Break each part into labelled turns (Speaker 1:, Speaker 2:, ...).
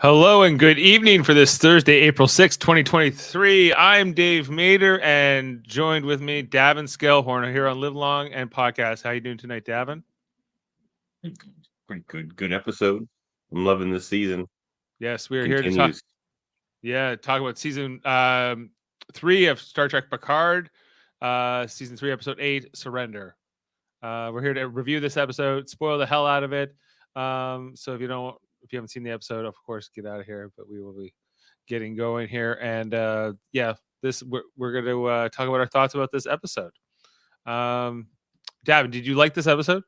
Speaker 1: Hello and good evening for this Thursday, April 6th, 2023. I'm Dave Mader and joined with me, Davan Skelhorn here on Live Long and Podcast. How you doing tonight, Davan?
Speaker 2: Pretty good episode. I'm loving this season.
Speaker 1: Yes, we are here to talk.
Speaker 2: Continues.
Speaker 1: Talk about season 3 of Star Trek Picard, season 3, episode 8, Surrender. We're here to review this episode, spoil the hell out of it. So if you haven't seen the episode, of course, get out of here. But we will be getting going here, and we're going to talk about our thoughts about this episode. Davin, did you like this episode?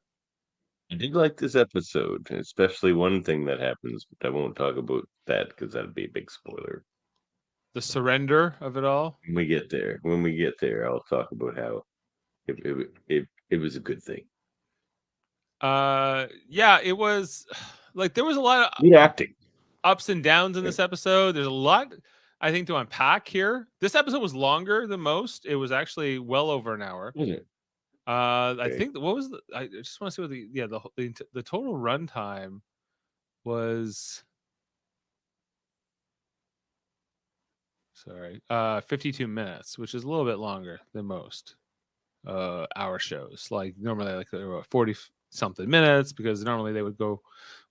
Speaker 2: I did like this episode, especially one thing that happens, but I won't talk about that because that'd be a big spoiler.
Speaker 1: The surrender of it all.
Speaker 2: When we get there, I'll talk about how it was a good thing.
Speaker 1: It was like there was a lot of
Speaker 2: good acting,
Speaker 1: ups and downs in this episode. There's a lot, I think, to unpack here. This episode was longer than most. It was actually well over an hour.
Speaker 2: Was it?
Speaker 1: I think I just want to see what the total runtime was. Sorry, 52 minutes, which is a little bit longer than most hour shows. Like normally, like they were 40 something minutes because normally they would go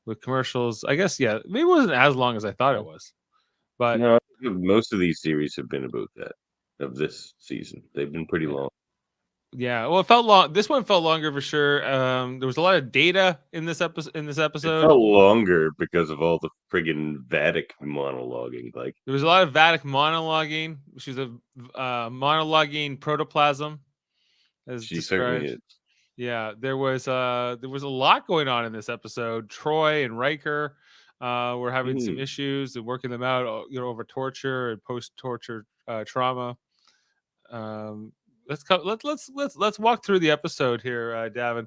Speaker 1: with commercials. I guess maybe it wasn't as long as I thought it was. But
Speaker 2: no, most of these series have been about that of this season. They've been pretty long.
Speaker 1: Yeah, well, it felt long. This one felt longer for sure. There was a lot of data in this episode. It
Speaker 2: felt longer because of all the friggin' Vadic monologuing. Like
Speaker 1: there was a lot of Vadic monologuing. She's a monologuing protoplasm, as
Speaker 2: she
Speaker 1: described.
Speaker 2: Certainly is.
Speaker 1: Yeah, there was a lot going on in this episode. Troi and Riker were having some issues and working them out, over torture and post-torture trauma. Let's walk through the episode here, Davin.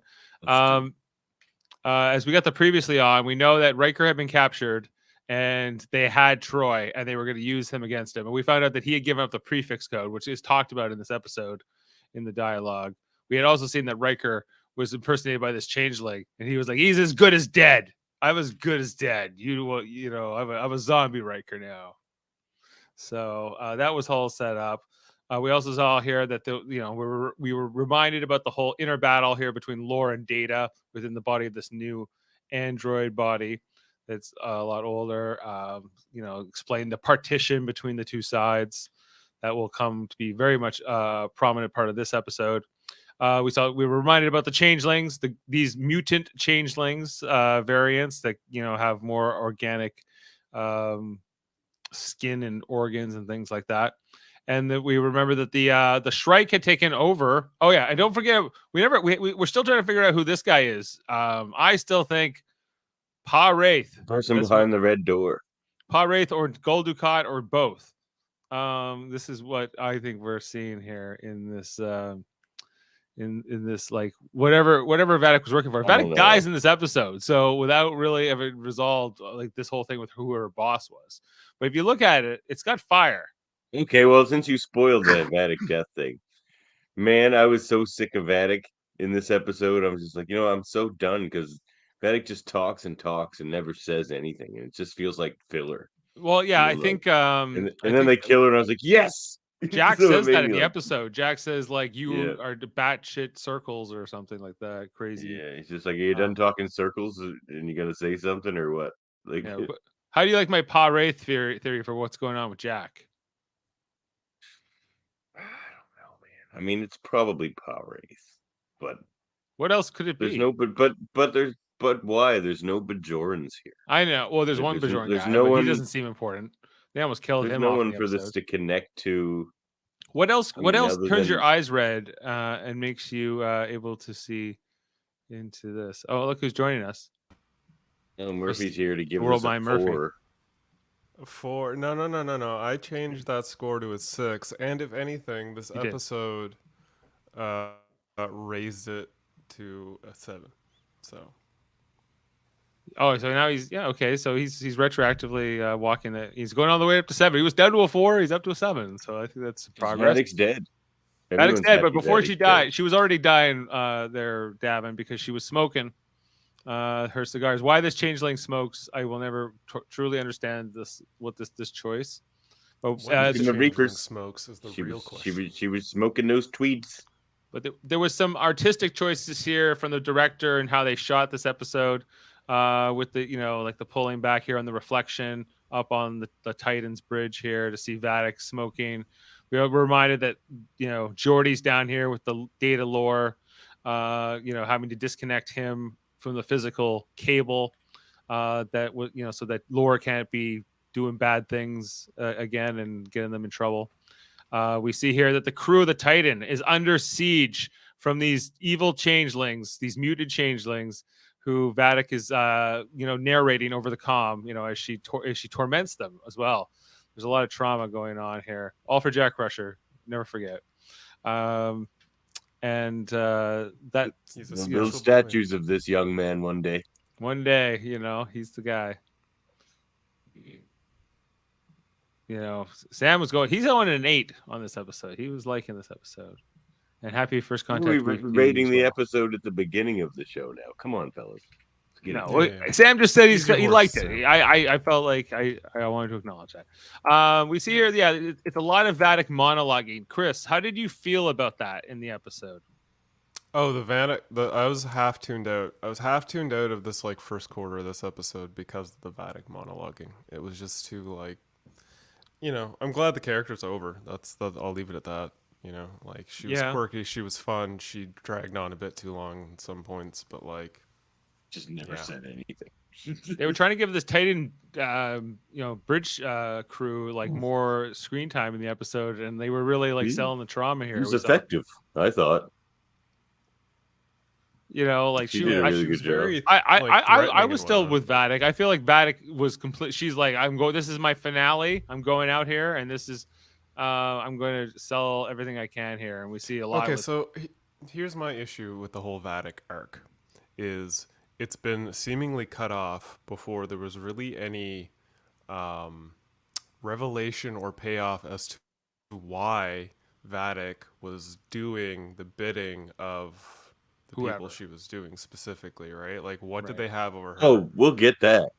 Speaker 1: As we got the previously on, we know that Riker had been captured and they had Troi and they were going to use him against him. And we found out that he had given up the prefix code, which is talked about in this episode in the dialogue. We had also seen that Riker was impersonated by this changeling, and he was like, "He's as good as dead. I'm as good as dead. I'm a zombie Riker now." So that was all set up. We also saw here that we were reminded about the whole inner battle here between Lore and Data within the body of this new android body that's a lot older. Explain the partition between the two sides that will come to be very much a prominent part of this episode. We were reminded about the changelings, these mutant changelings variants that have more organic skin and organs and things like that. And that we remember that the Shrike had taken over. Oh yeah, and don't forget, we're still trying to figure out who this guy is. I still think Pa Wraith,
Speaker 2: person behind the red door,
Speaker 1: Pa Wraith or Gul Dukat or both. This is what I think we're seeing here in this. In this, like, whatever Vadic was working for. Vadic dies in this episode, so without really ever resolved like this whole thing with who her boss was. But if you look at it, it's got fire.
Speaker 2: Okay, well, since you spoiled that Vadic death thing, man, I was so sick of Vadic in this episode. I was just like, I'm so done because Vadic just talks and never says anything, and it just feels like filler.
Speaker 1: Well, yeah, I think
Speaker 2: and then they kill her, and I was like, yes.
Speaker 1: Jack says that in the episode. Jack says, like, you are batshit circles or something like that. Crazy.
Speaker 2: Yeah, he's just like, are you done talking circles and you gotta say something or what? Like,
Speaker 1: how do you like my Pa Wraith theory for what's going on with Jack?
Speaker 2: I don't know, man. I mean, it's probably Pa Wraith, but
Speaker 1: what else could it be?
Speaker 2: There's no, but why? There's no Bajorans here.
Speaker 1: I know. Well, there's one Bajoran guy,
Speaker 2: no one.
Speaker 1: He doesn't seem important. They almost killed him.
Speaker 2: There's no one for this to connect to.
Speaker 1: What else? What else turns your eyes red and makes you able to see into this? Oh, look who's joining us.
Speaker 2: Oh, Murphy's here to give us a 4.
Speaker 3: 4? No. I changed that score to a 6, and if anything, this episode raised it to a 7. So.
Speaker 1: Oh, so now he's okay. So he's retroactively walking it. He's going all the way up to 7. He was down to a 4. He's up to a 7. So I think that's progress.
Speaker 2: Vadic's dead.
Speaker 1: Vadic's dead, but before she died, she was already dying there, Davan, because she was smoking her cigars. Why this changeling smokes, I will never truly understand this choice. But
Speaker 3: What this
Speaker 2: In the
Speaker 3: changeling
Speaker 2: Reapers,
Speaker 3: smokes is the real question.
Speaker 2: She was smoking those tweeds.
Speaker 1: But there was some artistic choices here from the director and how they shot this episode, with the like the pulling back here on the reflection up on the Titan's bridge here to see Vatic smoking. We were reminded that Geordi's down here with the data lore, having to disconnect him from the physical cable, that was so that lore can't be doing bad things again and getting them in trouble. We see here that the crew of the Titan is under siege from these evil changelings, these muted changelings, who Vatic is, narrating over the comm, as she torments them as well. There's a lot of trauma going on here, all for Jack Crusher. Never forget. And that
Speaker 2: We'll build statues of this young man one day.
Speaker 1: One day, he's the guy. Sam was going. He's going an 8 on this episode. He was liking this episode, and happy first contact.
Speaker 2: We were rating the episode at the beginning of the show. Now, come on, fellas.
Speaker 1: Sam just said he liked it. I felt like I wanted to acknowledge that. We see here, it's a lot of Vatic monologuing. Chris, how did you feel about that in the episode?
Speaker 3: Oh, I was half tuned out. I was half tuned out of this first quarter of this episode because of the Vatic monologuing. It was just too I'm glad the character's over. I'll leave it at that. She was quirky, she was fun. She dragged on a bit too long at some points, but
Speaker 2: just never said anything.
Speaker 1: They were trying to give this Titan, bridge crew more screen time in the episode, and they were really selling the trauma here.
Speaker 2: It was effective, I thought.
Speaker 1: She did
Speaker 2: a really good job.
Speaker 1: I was still with Vatic. I feel like Vatic was complete. She's like, this is my finale. I'm going out here, and this is, I'm going to sell everything I can here. And we see a lot.
Speaker 3: Okay, so here's my issue with the whole Vatic arc: is it's been seemingly cut off before there was really any revelation or payoff as to why Vatic was doing the bidding of the people she was doing specifically, right? What did they have over her?
Speaker 2: Oh, we'll get that.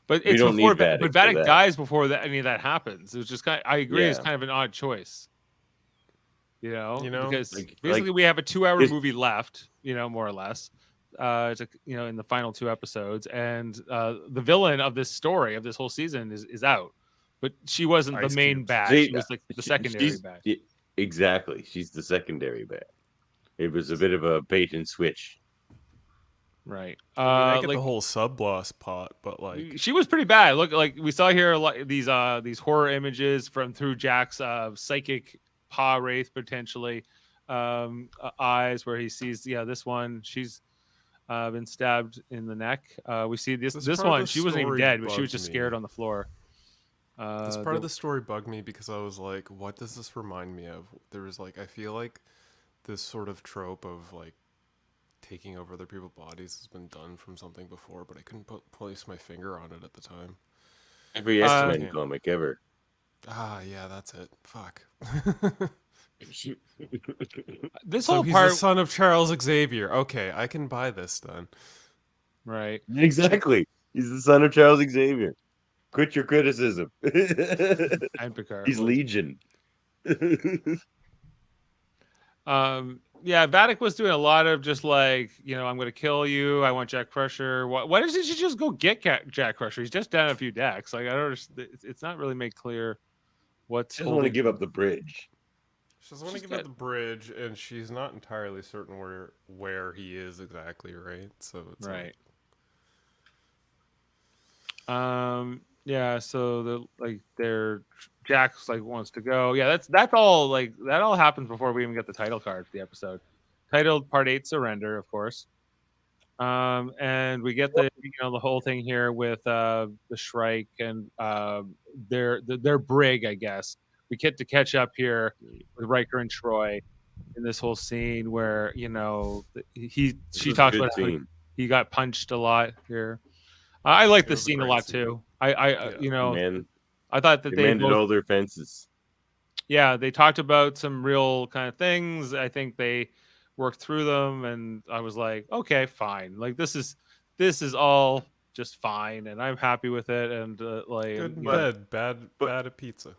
Speaker 1: But it's before Vatic dies before any of that happens. It was just I agree. It's kind of an odd choice. Because basically we have a 2-hour movie left, more or less. In the final 2 episodes, and the villain of this story of this whole season is out, but she wasn't the main bad. She was the secondary bad.
Speaker 2: Exactly, she's the secondary bad. It was a bit of a bait and switch,
Speaker 1: right?
Speaker 3: I get the whole sub-boss pot, but
Speaker 1: she was pretty bad. Look, we saw here these horror images through Jack's psychic paw wraith potentially eyes, where he sees this one. She's been stabbed in the neck. We see this one. She wasn't even dead, but she was just scared on the floor.
Speaker 3: This part of the story bugged me because I was like, what does this remind me of? There was I feel like this sort of trope of taking over other people's bodies has been done from something before, but I couldn't place my finger on it at the time.
Speaker 2: Every X-Men comic ever.
Speaker 3: Yeah, that's it. Fuck.
Speaker 1: This
Speaker 3: so
Speaker 1: whole
Speaker 3: he's
Speaker 1: part,
Speaker 3: the son of Charles Xavier. Okay, I can buy this then.
Speaker 1: Right.
Speaker 2: Exactly. He's the son of Charles Xavier. Quit your criticism.
Speaker 1: And Picard.
Speaker 2: He's Legion.
Speaker 1: Vatic was doing a lot of just I'm going to kill you. I want Jack Crusher. Why doesn't she just go get Jack Crusher? He's just down a few decks. I don't understand. It's not really made clear what's.
Speaker 2: She doesn't want to give up the bridge.
Speaker 3: She doesn't want to give up the bridge, and she's not entirely certain where he is exactly, right? So it's
Speaker 1: right. So Jack's wants to go. Yeah, that's all that all happens before we even get the title card for the episode. Titled Part 8 Surrender, of course. And we get the whole thing here with the Shrike and their brig, I guess. We get to catch up here with Riker and Troi in this whole scene where she talks about how he got punched a lot here. I like this scene a lot too. I thought that they
Speaker 2: mended all their fences.
Speaker 1: Yeah, they talked about some real kind of things. I think they worked through them, and I was like, okay, fine. Like this is all just fine, and I'm happy with it. And
Speaker 3: Good in
Speaker 1: you know,
Speaker 3: bed, bad
Speaker 2: but-
Speaker 3: at pizza.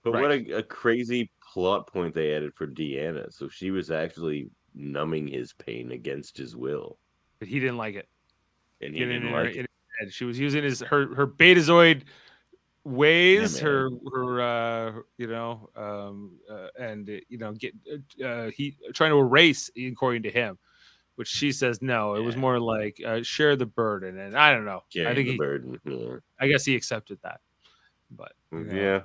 Speaker 2: But
Speaker 1: Right.
Speaker 2: what a crazy plot point they added for Deanna. So she was actually numbing his pain against his will,
Speaker 1: but he didn't like it.
Speaker 2: and he
Speaker 1: Getting
Speaker 2: didn't
Speaker 1: in her,
Speaker 2: like
Speaker 1: in
Speaker 2: it.
Speaker 1: her head. She was using her Betazoid ways,
Speaker 2: Yeah, man.
Speaker 1: her and get he trying to erase, according to him, which she says no. It was
Speaker 2: Yeah.
Speaker 1: more like share the burden, and I don't know. I
Speaker 2: Carrying
Speaker 1: think
Speaker 2: the burden. Yeah.
Speaker 1: I guess he accepted that, but
Speaker 2: Yeah.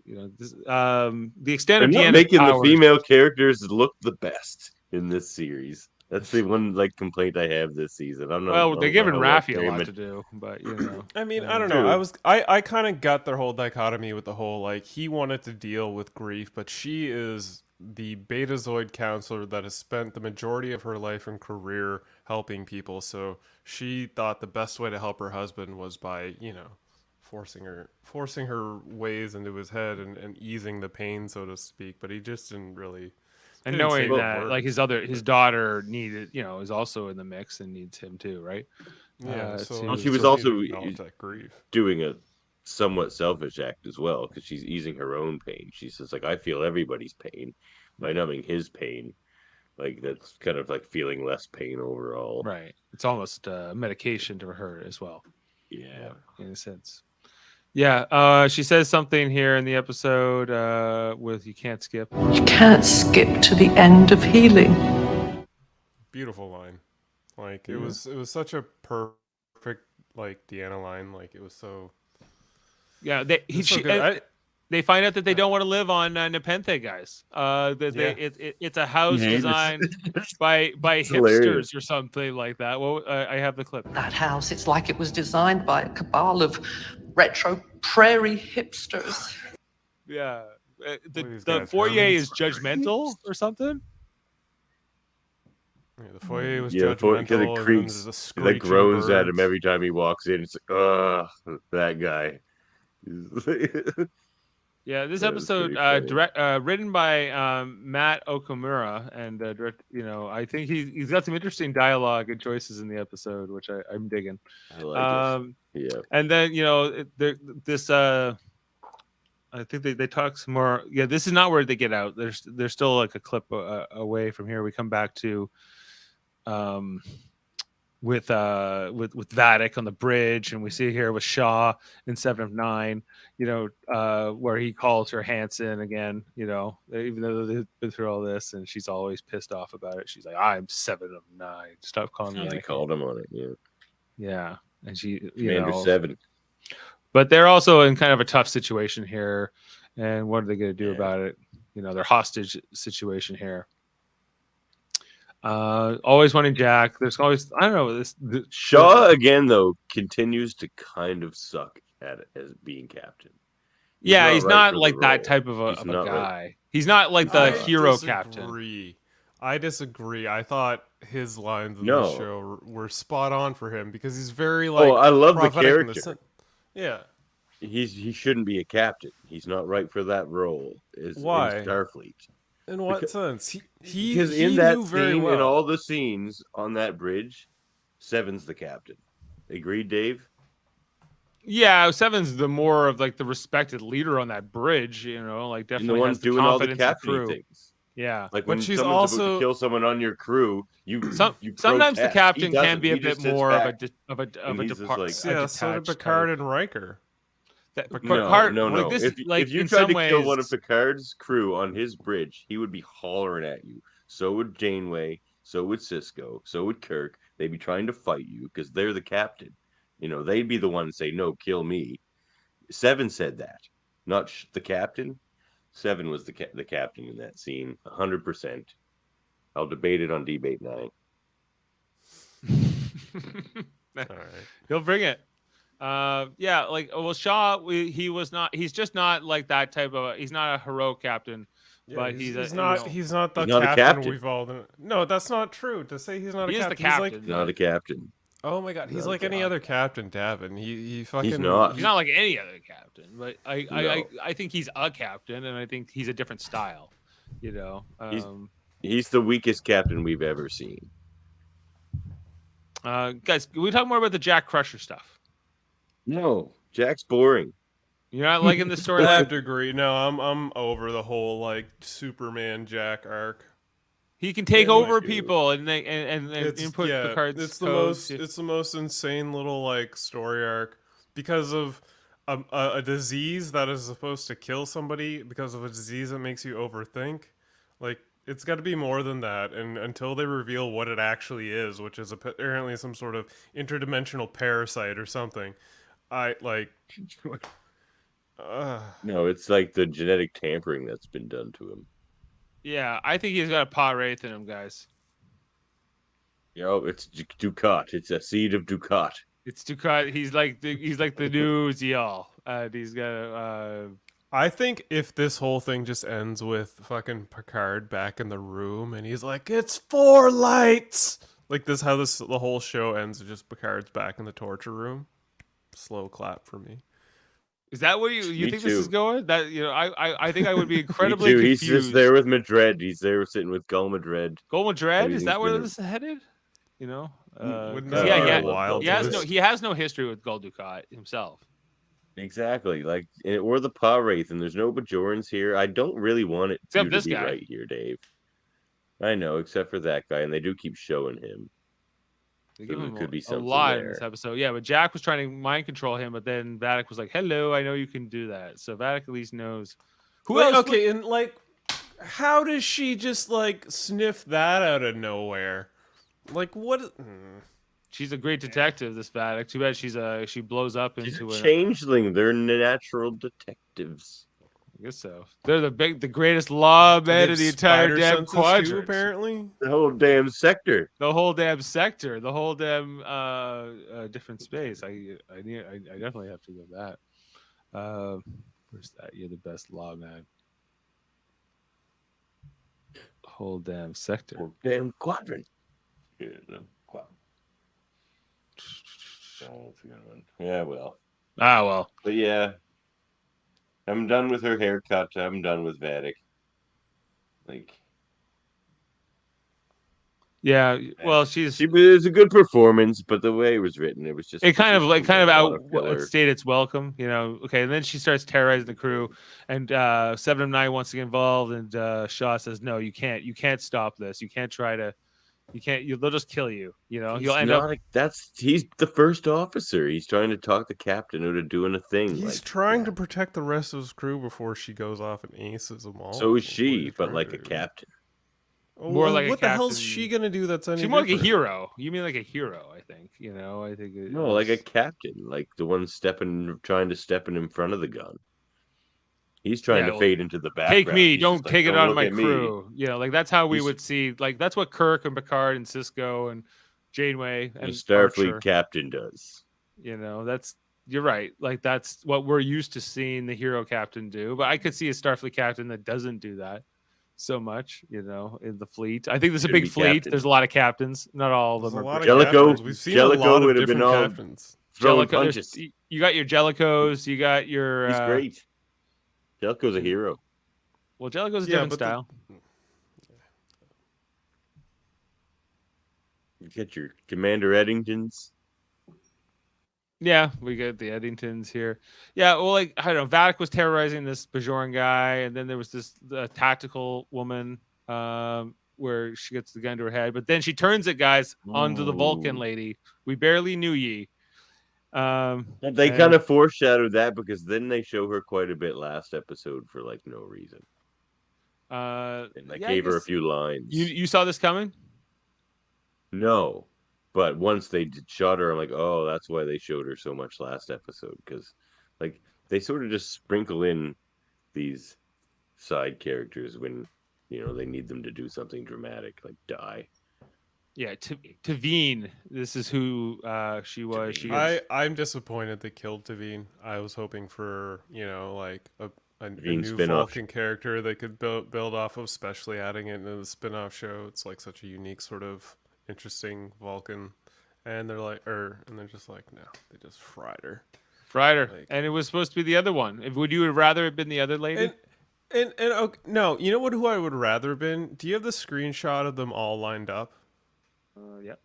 Speaker 1: this, the extent
Speaker 2: They're
Speaker 1: of
Speaker 2: not
Speaker 1: Deanna's
Speaker 2: making the
Speaker 1: powers.
Speaker 2: female characters look the best in this series. That's the one complaint I have this season. I
Speaker 1: Well, they're
Speaker 2: don't know
Speaker 1: giving
Speaker 2: how
Speaker 1: Raffi a
Speaker 2: very
Speaker 1: lot
Speaker 2: much.
Speaker 1: to do, but
Speaker 3: I mean, I don't know.
Speaker 2: True.
Speaker 3: I kind of got their whole dichotomy with the whole like he wanted to deal with grief, but she is the Betazoid counselor that has spent the majority of her life and career helping people. So she thought the best way to help her husband was by, forcing her ways into his head and easing the pain, so to speak. But he just didn't really.
Speaker 1: and
Speaker 3: Didn't say
Speaker 1: knowing
Speaker 3: the
Speaker 1: that like
Speaker 3: words.
Speaker 1: his daughter needed, is also in the mix and needs him too, right?
Speaker 3: Yeah, so
Speaker 1: Well,
Speaker 2: she was
Speaker 3: so he
Speaker 2: also
Speaker 3: acknowledged that grief.
Speaker 2: doing a somewhat selfish act as well because she's easing her own pain. She says, like, I feel everybody's pain by numbing his pain. Like, that's kind of like feeling less pain overall.
Speaker 1: Right. It's almost medication to her as well.
Speaker 2: Yeah.
Speaker 1: In a sense. Yeah. She says something here in the episode with "You can't skip."
Speaker 4: You can't skip to the end of healing.
Speaker 3: Beautiful line. Like it was such a perfect like Deanna line. Like it was so.
Speaker 1: Yeah.
Speaker 3: So good.
Speaker 1: They find out that they don't want to live on Nepenthe, guys. It's a house designed by
Speaker 2: It's hilarious.
Speaker 1: hipsters or something like that. Well, I have the clip.
Speaker 4: That house, it's like it was designed by a cabal of retro prairie hipsters.
Speaker 1: Yeah.
Speaker 3: these
Speaker 1: The
Speaker 3: guys,
Speaker 1: foyer
Speaker 3: Hermans?
Speaker 1: is judgmental or something.
Speaker 3: Yeah, the foyer was
Speaker 2: Yeah,
Speaker 3: judgmental.
Speaker 2: because it
Speaker 3: and then
Speaker 2: creeps.
Speaker 3: there's a
Speaker 2: That
Speaker 3: screeching
Speaker 2: groans at him
Speaker 3: birds.
Speaker 2: every time he walks in. It's like, that guy.
Speaker 1: Yeah, this
Speaker 2: That was
Speaker 1: episode
Speaker 2: pretty funny.
Speaker 1: written by Matt Okamura and I think he's got some interesting dialogue and choices in the episode, which I'm digging.
Speaker 2: I like it. Yeah.
Speaker 1: And then I think they talk some more. Yeah, this is not where they get out. There's still like a clip away from here. We come back to with Vatic on the bridge, and we see here with Shaw in 7 of 9, where he calls her Hanson again, even though they've been through all this, and she's always pissed off about it. She's like, I'm 7 of 9. Stop calling me.
Speaker 2: They
Speaker 1: like
Speaker 2: called him on it. Yeah.
Speaker 1: Yeah, and she,
Speaker 2: Commander 7.
Speaker 1: but they're also in kind of a tough situation here, and what are they going to do about it? Their hostage situation here. Always wanting Jack. There's always, I don't know,
Speaker 2: Shaw again though continues to kind of suck at it as being captain.
Speaker 1: He's not
Speaker 2: for the
Speaker 1: like that
Speaker 2: role.
Speaker 1: type of a
Speaker 2: He's not right.
Speaker 1: guy. He's not like the hero captain.
Speaker 3: I disagree. I thought his lines in
Speaker 2: No.
Speaker 3: the show were spot on for him because he's very like.
Speaker 2: Oh, I love the
Speaker 3: prophetic in
Speaker 2: character.
Speaker 3: Yeah.
Speaker 2: He shouldn't be a captain. He's not right for that role.
Speaker 3: Why?
Speaker 2: In Starfleet.
Speaker 3: In what sense?
Speaker 2: Because
Speaker 3: he
Speaker 2: in that
Speaker 3: knew very
Speaker 2: scene,
Speaker 3: well.
Speaker 2: in all the scenes on that bridge, Seven's the captain. Agreed, Dave?
Speaker 1: Yeah, Seven's the more of like the respected leader on that bridge. Like
Speaker 2: And
Speaker 1: definitely
Speaker 2: the one
Speaker 1: has the
Speaker 2: doing all the
Speaker 1: confidence of the
Speaker 2: captain
Speaker 1: crew.
Speaker 2: things.
Speaker 1: Yeah,
Speaker 2: Like
Speaker 3: But
Speaker 2: when
Speaker 3: she's
Speaker 2: someone's about
Speaker 3: also-
Speaker 2: to kill someone on your crew, you
Speaker 1: sometimes the
Speaker 2: protest.
Speaker 1: captain
Speaker 2: He
Speaker 1: can
Speaker 2: doesn't.
Speaker 1: be a
Speaker 2: He
Speaker 1: bit
Speaker 2: just sits
Speaker 1: more
Speaker 2: back.
Speaker 1: of a
Speaker 2: and he's just
Speaker 1: department.
Speaker 2: like-
Speaker 3: Yeah, so did Picard and Riker.
Speaker 2: No.
Speaker 1: This,
Speaker 2: If you
Speaker 1: in
Speaker 2: tried
Speaker 1: some
Speaker 2: to kill one
Speaker 1: ways-
Speaker 2: of Picard's crew on his bridge, he would be hollering at you. So would Janeway. So would Cisco. So would Kirk. They'd be trying to fight you because they're the captain. They'd be the one to say, no, kill me. Seven said that, not the captain. Seven was the captain in that scene, 100%. I'll debate it on Debate 9.
Speaker 3: All right.
Speaker 1: He'll bring it. Shaw, he's just not like that type of. He's not a heroic captain, but he's
Speaker 3: not. He's not the
Speaker 2: He's not a
Speaker 3: captain,
Speaker 2: captain.
Speaker 3: we've all. No, that's not true. To say he's not
Speaker 1: He
Speaker 3: a
Speaker 1: is
Speaker 3: captain.
Speaker 1: the captain.
Speaker 3: He's like,
Speaker 2: Not a captain.
Speaker 3: oh my god, he's
Speaker 2: Not a
Speaker 3: like any other captain, Davan. He fucking.
Speaker 2: He's not.
Speaker 1: He's not like any other captain, but
Speaker 2: No.
Speaker 1: I think he's a captain, and I think he's a different style.
Speaker 2: He's- He's the weakest captain we've ever seen.
Speaker 1: Guys, can we talk more about the Jack Crusher stuff?
Speaker 2: No, Jack's boring.
Speaker 1: You're not liking the
Speaker 3: I
Speaker 1: storyline?
Speaker 3: have to agree. No, I'm over the whole like Superman Jack arc.
Speaker 1: He can take
Speaker 2: Yeah, me
Speaker 1: over
Speaker 2: too.
Speaker 1: people and input Picard's
Speaker 3: it's the
Speaker 1: codes.
Speaker 3: most it's the most insane little like story arc because of a disease that is supposed to kill somebody because of a disease that makes you overthink. Like it's got to be more than that, and until they reveal what it actually is, which is apparently some sort of interdimensional parasite or something, I like.
Speaker 2: No, it's like the genetic tampering that's been done to him.
Speaker 1: Yeah, I think he's got a pot wraith in him, guys.
Speaker 2: Yo, it's Ducat. It's a seed of Ducat.
Speaker 1: It's Ducat. He's like the new Zial. He's got
Speaker 3: I think if this whole thing just ends with fucking Picard back in the room and he's like, "It's 4 lights," like this, how the whole show ends, just Picard's back in the torture room. Slow clap for me.
Speaker 1: Is that where you
Speaker 2: Me
Speaker 1: think this is
Speaker 2: too.
Speaker 1: going? That I think I would be
Speaker 2: Me
Speaker 1: incredibly
Speaker 2: too.
Speaker 1: confused.
Speaker 2: He's just there with Madred. He's there sitting with Gul Madred.
Speaker 1: Golma Dread? Is
Speaker 2: Everything's
Speaker 1: that where
Speaker 2: gonna-
Speaker 1: this is headed? You know?
Speaker 3: Wouldn't
Speaker 1: 'cause
Speaker 3: that
Speaker 1: yeah,
Speaker 3: be
Speaker 1: yeah.
Speaker 3: a wild
Speaker 1: He has
Speaker 3: twist?
Speaker 1: he has no history with Gul Dukat himself.
Speaker 2: Exactly. Like, or the Pa Wraith, and there's no Bajorans here. I don't really want it
Speaker 1: Except
Speaker 2: you
Speaker 1: this
Speaker 2: to be
Speaker 1: guy.
Speaker 2: right here, Dave. I know, except for that guy, and they do keep showing him.
Speaker 1: They
Speaker 2: So
Speaker 1: give
Speaker 2: there
Speaker 1: him
Speaker 2: could be
Speaker 1: a
Speaker 2: something
Speaker 1: lot in
Speaker 2: there.
Speaker 1: this episode. Yeah, but Jack was trying to mind control him, but then Vadic was like, "Hello, I know you can do that." So Vadic at least knows. Who
Speaker 3: Like,
Speaker 1: else?
Speaker 3: okay, and like, how does she just like sniff that out of nowhere? Like, what?
Speaker 1: She's a great detective. This Vadic. Too bad she blows up
Speaker 2: She's a
Speaker 1: into a.
Speaker 2: changeling. They're natural detectives.
Speaker 1: I guess so. They're the greatest lawmen
Speaker 3: They have
Speaker 1: in the entire
Speaker 3: spider
Speaker 1: damn
Speaker 3: senses
Speaker 1: quadrant.
Speaker 3: too, apparently.
Speaker 2: The whole damn sector.
Speaker 1: The whole damn sector, the whole damn different space. I definitely have to go that. Where's that? You're the best lawman. Whole damn sector.
Speaker 2: Whole damn quadrant. Yeah, no, quadrant. Oh, that's a good one. Yeah, well.
Speaker 1: Ah well.
Speaker 2: But yeah, I'm done with her haircut. I'm done with Vadic. Like,
Speaker 1: Yeah. Well,
Speaker 2: she was a good performance, but the way it was written, it was just
Speaker 1: it kind of
Speaker 2: filler.
Speaker 1: outstayed its welcome, you know. Okay, and then she starts terrorizing the crew, and 7 of 9 wants to get involved, and Shaw says, "No, you can't stop this. You can't try to. They'll just kill you. You know, you'll end up."
Speaker 2: He's the first officer. He's trying to talk the captain into doing a thing.
Speaker 3: He's trying to protect the rest of his crew before she goes off and aces them all.
Speaker 2: So is
Speaker 3: What are
Speaker 2: she,
Speaker 3: you
Speaker 2: but
Speaker 3: trying
Speaker 2: like
Speaker 3: to
Speaker 2: a
Speaker 3: do?
Speaker 2: captain.
Speaker 3: Oh,
Speaker 1: More
Speaker 3: well,
Speaker 1: like a
Speaker 3: what the hell's
Speaker 1: captain.
Speaker 3: she gonna do that's any
Speaker 1: She's more like a
Speaker 3: different?
Speaker 1: hero. You mean like a hero? I think. You know. I think.
Speaker 2: No, like a captain, like the one trying to step in front of the gun. He's trying to fade into the background.
Speaker 1: Take me,
Speaker 2: He's
Speaker 1: don't
Speaker 2: just like,
Speaker 1: take it
Speaker 2: "Don't
Speaker 1: on
Speaker 2: look
Speaker 1: my
Speaker 2: at me."
Speaker 1: crew. You know, like that's how we
Speaker 2: He's-
Speaker 1: would see. Like that's what Kirk and Picard and Cisco and Janeway
Speaker 2: The
Speaker 1: and
Speaker 2: Starfleet
Speaker 1: Archer,
Speaker 2: captain does.
Speaker 1: you know, you're right. Like that's what we're used to seeing the hero captain do. But I could see a Starfleet captain that doesn't do that so much, you know, in the fleet. I think there's a
Speaker 2: Could
Speaker 1: big
Speaker 2: be
Speaker 1: fleet.
Speaker 2: captain.
Speaker 1: There's a lot of captains. Not all of
Speaker 3: There's
Speaker 1: them
Speaker 3: a
Speaker 1: are
Speaker 3: lot of
Speaker 2: Jellicoe-
Speaker 3: captains. We've seen a
Speaker 2: Jellicoe
Speaker 3: lot of
Speaker 2: would have been
Speaker 3: different
Speaker 2: all-
Speaker 3: captains.
Speaker 2: Throwing
Speaker 1: Jellicoe.
Speaker 2: punches.
Speaker 1: You got your Jellicos. You got your.
Speaker 2: He's great. Jellicoe's a hero.
Speaker 1: Well, Jellico's a
Speaker 3: Yeah,
Speaker 1: different
Speaker 3: but the-
Speaker 1: style.
Speaker 2: You get your Commander Eddingtons.
Speaker 1: Yeah, we get the Eddingtons here. Yeah, well, like I don't know, Vadic was terrorizing this Bajoran guy, and then there was this tactical woman where she gets the gun to her head, but then she turns it, guys, onto the Vulcan
Speaker 2: Ooh.
Speaker 1: lady. We barely knew ye.
Speaker 2: They
Speaker 1: and-
Speaker 2: kind of foreshadowed that because then they show her quite a bit last episode for like no reason. And
Speaker 1: yeah, I
Speaker 2: gave her a
Speaker 1: guess-
Speaker 2: few lines.
Speaker 1: You saw this coming?
Speaker 2: No, but once they shot her, I'm like, oh, that's why they showed her so much last episode because, like, they sort of just sprinkle in these side characters when they need them to do something dramatic, like die.
Speaker 1: Yeah, Tavine. This is who she was. She gets-
Speaker 3: I'm disappointed they killed Davan. I was hoping for like a
Speaker 2: Tavine
Speaker 3: new
Speaker 2: spin-off.
Speaker 3: Vulcan character they could build off of, especially adding it into the spin-off show. It's like such a unique sort of interesting Vulcan, and they're just like, no, they just fried her.
Speaker 1: fried her,
Speaker 3: like-
Speaker 1: and it was supposed to be the other one. Would you have rather it been the other lady?
Speaker 3: And okay, no, you know what? Who I would rather have been? Do you have the screenshot of them all lined up?
Speaker 1: Yeah.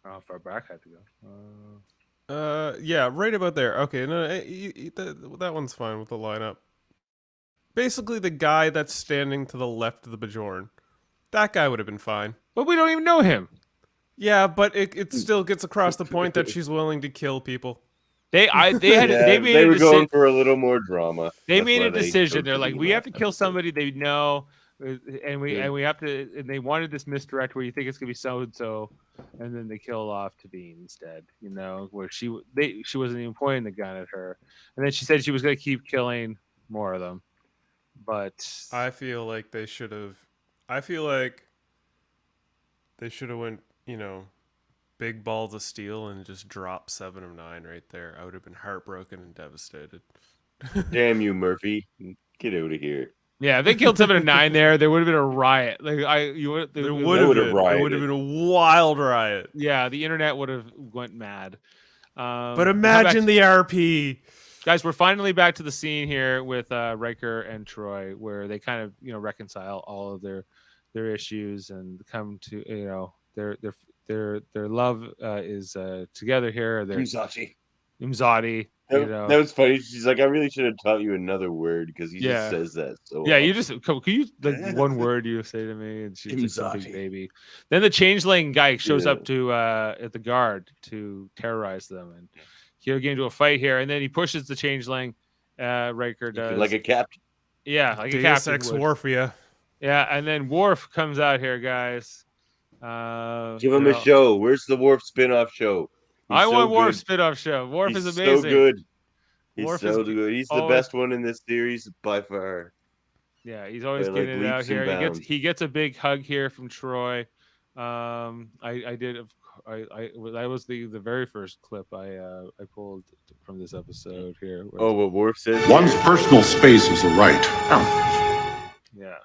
Speaker 1: How far back I had to go.
Speaker 3: Yeah, right about there. Okay, no, that one's fine with the lineup. Basically, the guy that's standing to the left of the Bajorn, that guy would have been fine.
Speaker 1: But we don't even know him.
Speaker 3: Yeah, but it still gets across the point that she's willing to kill people.
Speaker 1: They
Speaker 2: They
Speaker 1: made
Speaker 2: were
Speaker 1: a
Speaker 2: going
Speaker 1: decision.
Speaker 2: for a little more drama.
Speaker 1: They
Speaker 2: That's
Speaker 1: made
Speaker 2: why
Speaker 1: a decision.
Speaker 2: chose
Speaker 1: They're like,
Speaker 2: be
Speaker 1: we have
Speaker 2: last
Speaker 1: to kill
Speaker 2: episode.
Speaker 1: somebody they know, and we
Speaker 2: Yeah.
Speaker 1: have to. And they wanted this misdirect where you think it's gonna be so and so, and then they kill off Davan instead. You know, where she wasn't even pointing the gun at her, and then she said she was gonna keep killing more of them. But
Speaker 3: I feel like they should have. I feel like they should have went, big balls of steel and just dropped 7 of 9 right there. I would have been heartbroken and devastated.
Speaker 2: Damn you, Murphy! Get out of here.
Speaker 1: yeah, if they killed 7 and 9 there would have been a riot. Like
Speaker 3: There would have
Speaker 2: would've
Speaker 3: been. It would have
Speaker 2: rioted.
Speaker 3: been a wild riot.
Speaker 1: Yeah, the internet would have went mad.
Speaker 3: But imagine the RP.
Speaker 1: Guys, we're finally back to the scene here with Riker and Troi, where they kind of reconcile all of their issues and come to their love is together here. Their
Speaker 2: Umzati.
Speaker 1: Umzadi.
Speaker 2: That was funny. She's like, I really should have taught you another word because he
Speaker 1: Yeah.
Speaker 2: just says that so.
Speaker 1: Yeah,
Speaker 2: often.
Speaker 1: you just can you like one word you say to me, and she's just a big
Speaker 2: Imzadi.
Speaker 1: baby. Then the changeling guy shows
Speaker 2: Yeah.
Speaker 1: up to at the guard to terrorize them, and here get into a fight here, and then he pushes the changeling. Riker does
Speaker 2: like a captain.
Speaker 1: yeah, like a
Speaker 3: Deus
Speaker 1: captain
Speaker 3: Ex
Speaker 1: would.
Speaker 3: Warfia.
Speaker 1: Yeah, and then Worf comes out here, guys.
Speaker 2: Give him a show. Where's the Worf spin-off show?
Speaker 1: I want
Speaker 2: so
Speaker 1: Worf's
Speaker 2: good.
Speaker 1: spin-off show. Worf
Speaker 2: He's
Speaker 1: is amazing.
Speaker 2: so good. He's
Speaker 1: Worf
Speaker 2: so
Speaker 1: is
Speaker 2: good. He's the
Speaker 1: always-
Speaker 2: best one in this series by far.
Speaker 1: Yeah, he's always
Speaker 2: By, like,
Speaker 1: getting it out
Speaker 2: leaps and
Speaker 1: here.
Speaker 2: bounds.
Speaker 1: He gets a big hug here from Troi. That was the very first clip I pulled from this episode here. where-
Speaker 2: Oh, what Worf says?
Speaker 5: One's personal space is a right.
Speaker 1: yeah.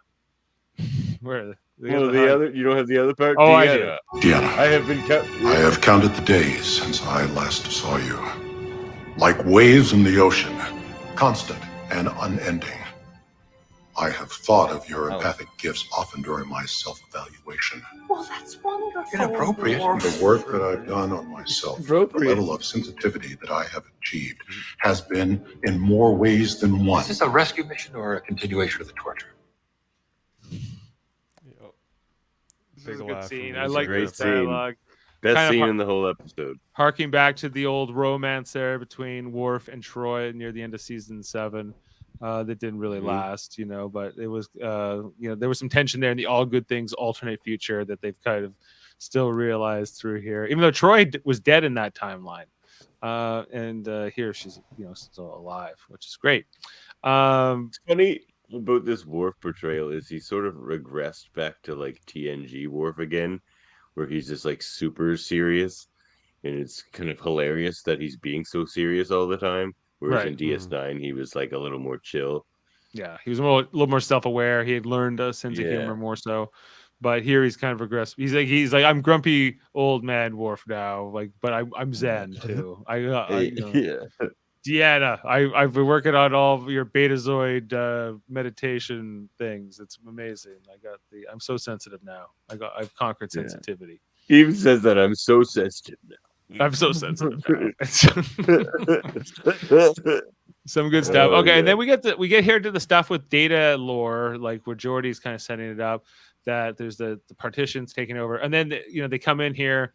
Speaker 1: Where
Speaker 2: Oh, the other. You don't have the other part.
Speaker 1: Oh, I
Speaker 2: Deanna.
Speaker 5: Deanna,
Speaker 2: I have been cut.
Speaker 5: I have counted the days since I last saw you. Like waves in the ocean, constant and unending. I have thought of your empathic gifts often during my self-evaluation.
Speaker 4: Well, that's wonderful.
Speaker 5: Inappropriate. The work that I've done on myself, the
Speaker 2: Appropriate.
Speaker 5: level of sensitivity that I have achieved, has been in more ways than one.
Speaker 6: Is this a rescue mission or a continuation of the torture?
Speaker 1: This is a
Speaker 3: Big
Speaker 1: good
Speaker 3: laugh
Speaker 1: scene.
Speaker 3: from
Speaker 1: I
Speaker 3: me.
Speaker 1: like
Speaker 2: Great
Speaker 1: this
Speaker 2: scene.
Speaker 1: dialogue.
Speaker 2: Best
Speaker 1: Kind of
Speaker 2: scene
Speaker 1: har-
Speaker 2: in the whole episode.
Speaker 1: Harking back to the old romance there between Worf and Troi near the end of season 7. That didn't really last, but it was, there was some tension there in the all good things alternate future that they've kind of still realized through here, even though Troi was dead in that timeline. And here she's, still alive, which is great.
Speaker 2: What's funny about this Worf portrayal is he sort of regressed back to like TNG Worf again, where he's just like super serious, and it's kind of hilarious that he's being so serious all the time. Whereas
Speaker 1: Right.
Speaker 2: in DS9 he was like a little more chill.
Speaker 1: Yeah, he was a little more self-aware. He had learned a sense of
Speaker 2: Yeah.
Speaker 1: humor more so. But here he's kind of regressed. He's like I'm grumpy old man Worf now. Like, but I'm Zen too.
Speaker 2: Yeah.
Speaker 1: Deanna, I've been working on all of your Betazoid meditation things. It's amazing. I'm so sensitive now. I've conquered
Speaker 2: Yeah.
Speaker 1: sensitivity.
Speaker 2: He even says that I'm so sensitive now.
Speaker 1: I'm so sensitive now. Some good stuff.
Speaker 2: Oh,
Speaker 1: Okay,
Speaker 2: yeah.
Speaker 1: and then we get here to the stuff with data lore, like where Geordi's kind of setting it up that there's the partitions taking over, and then they come in here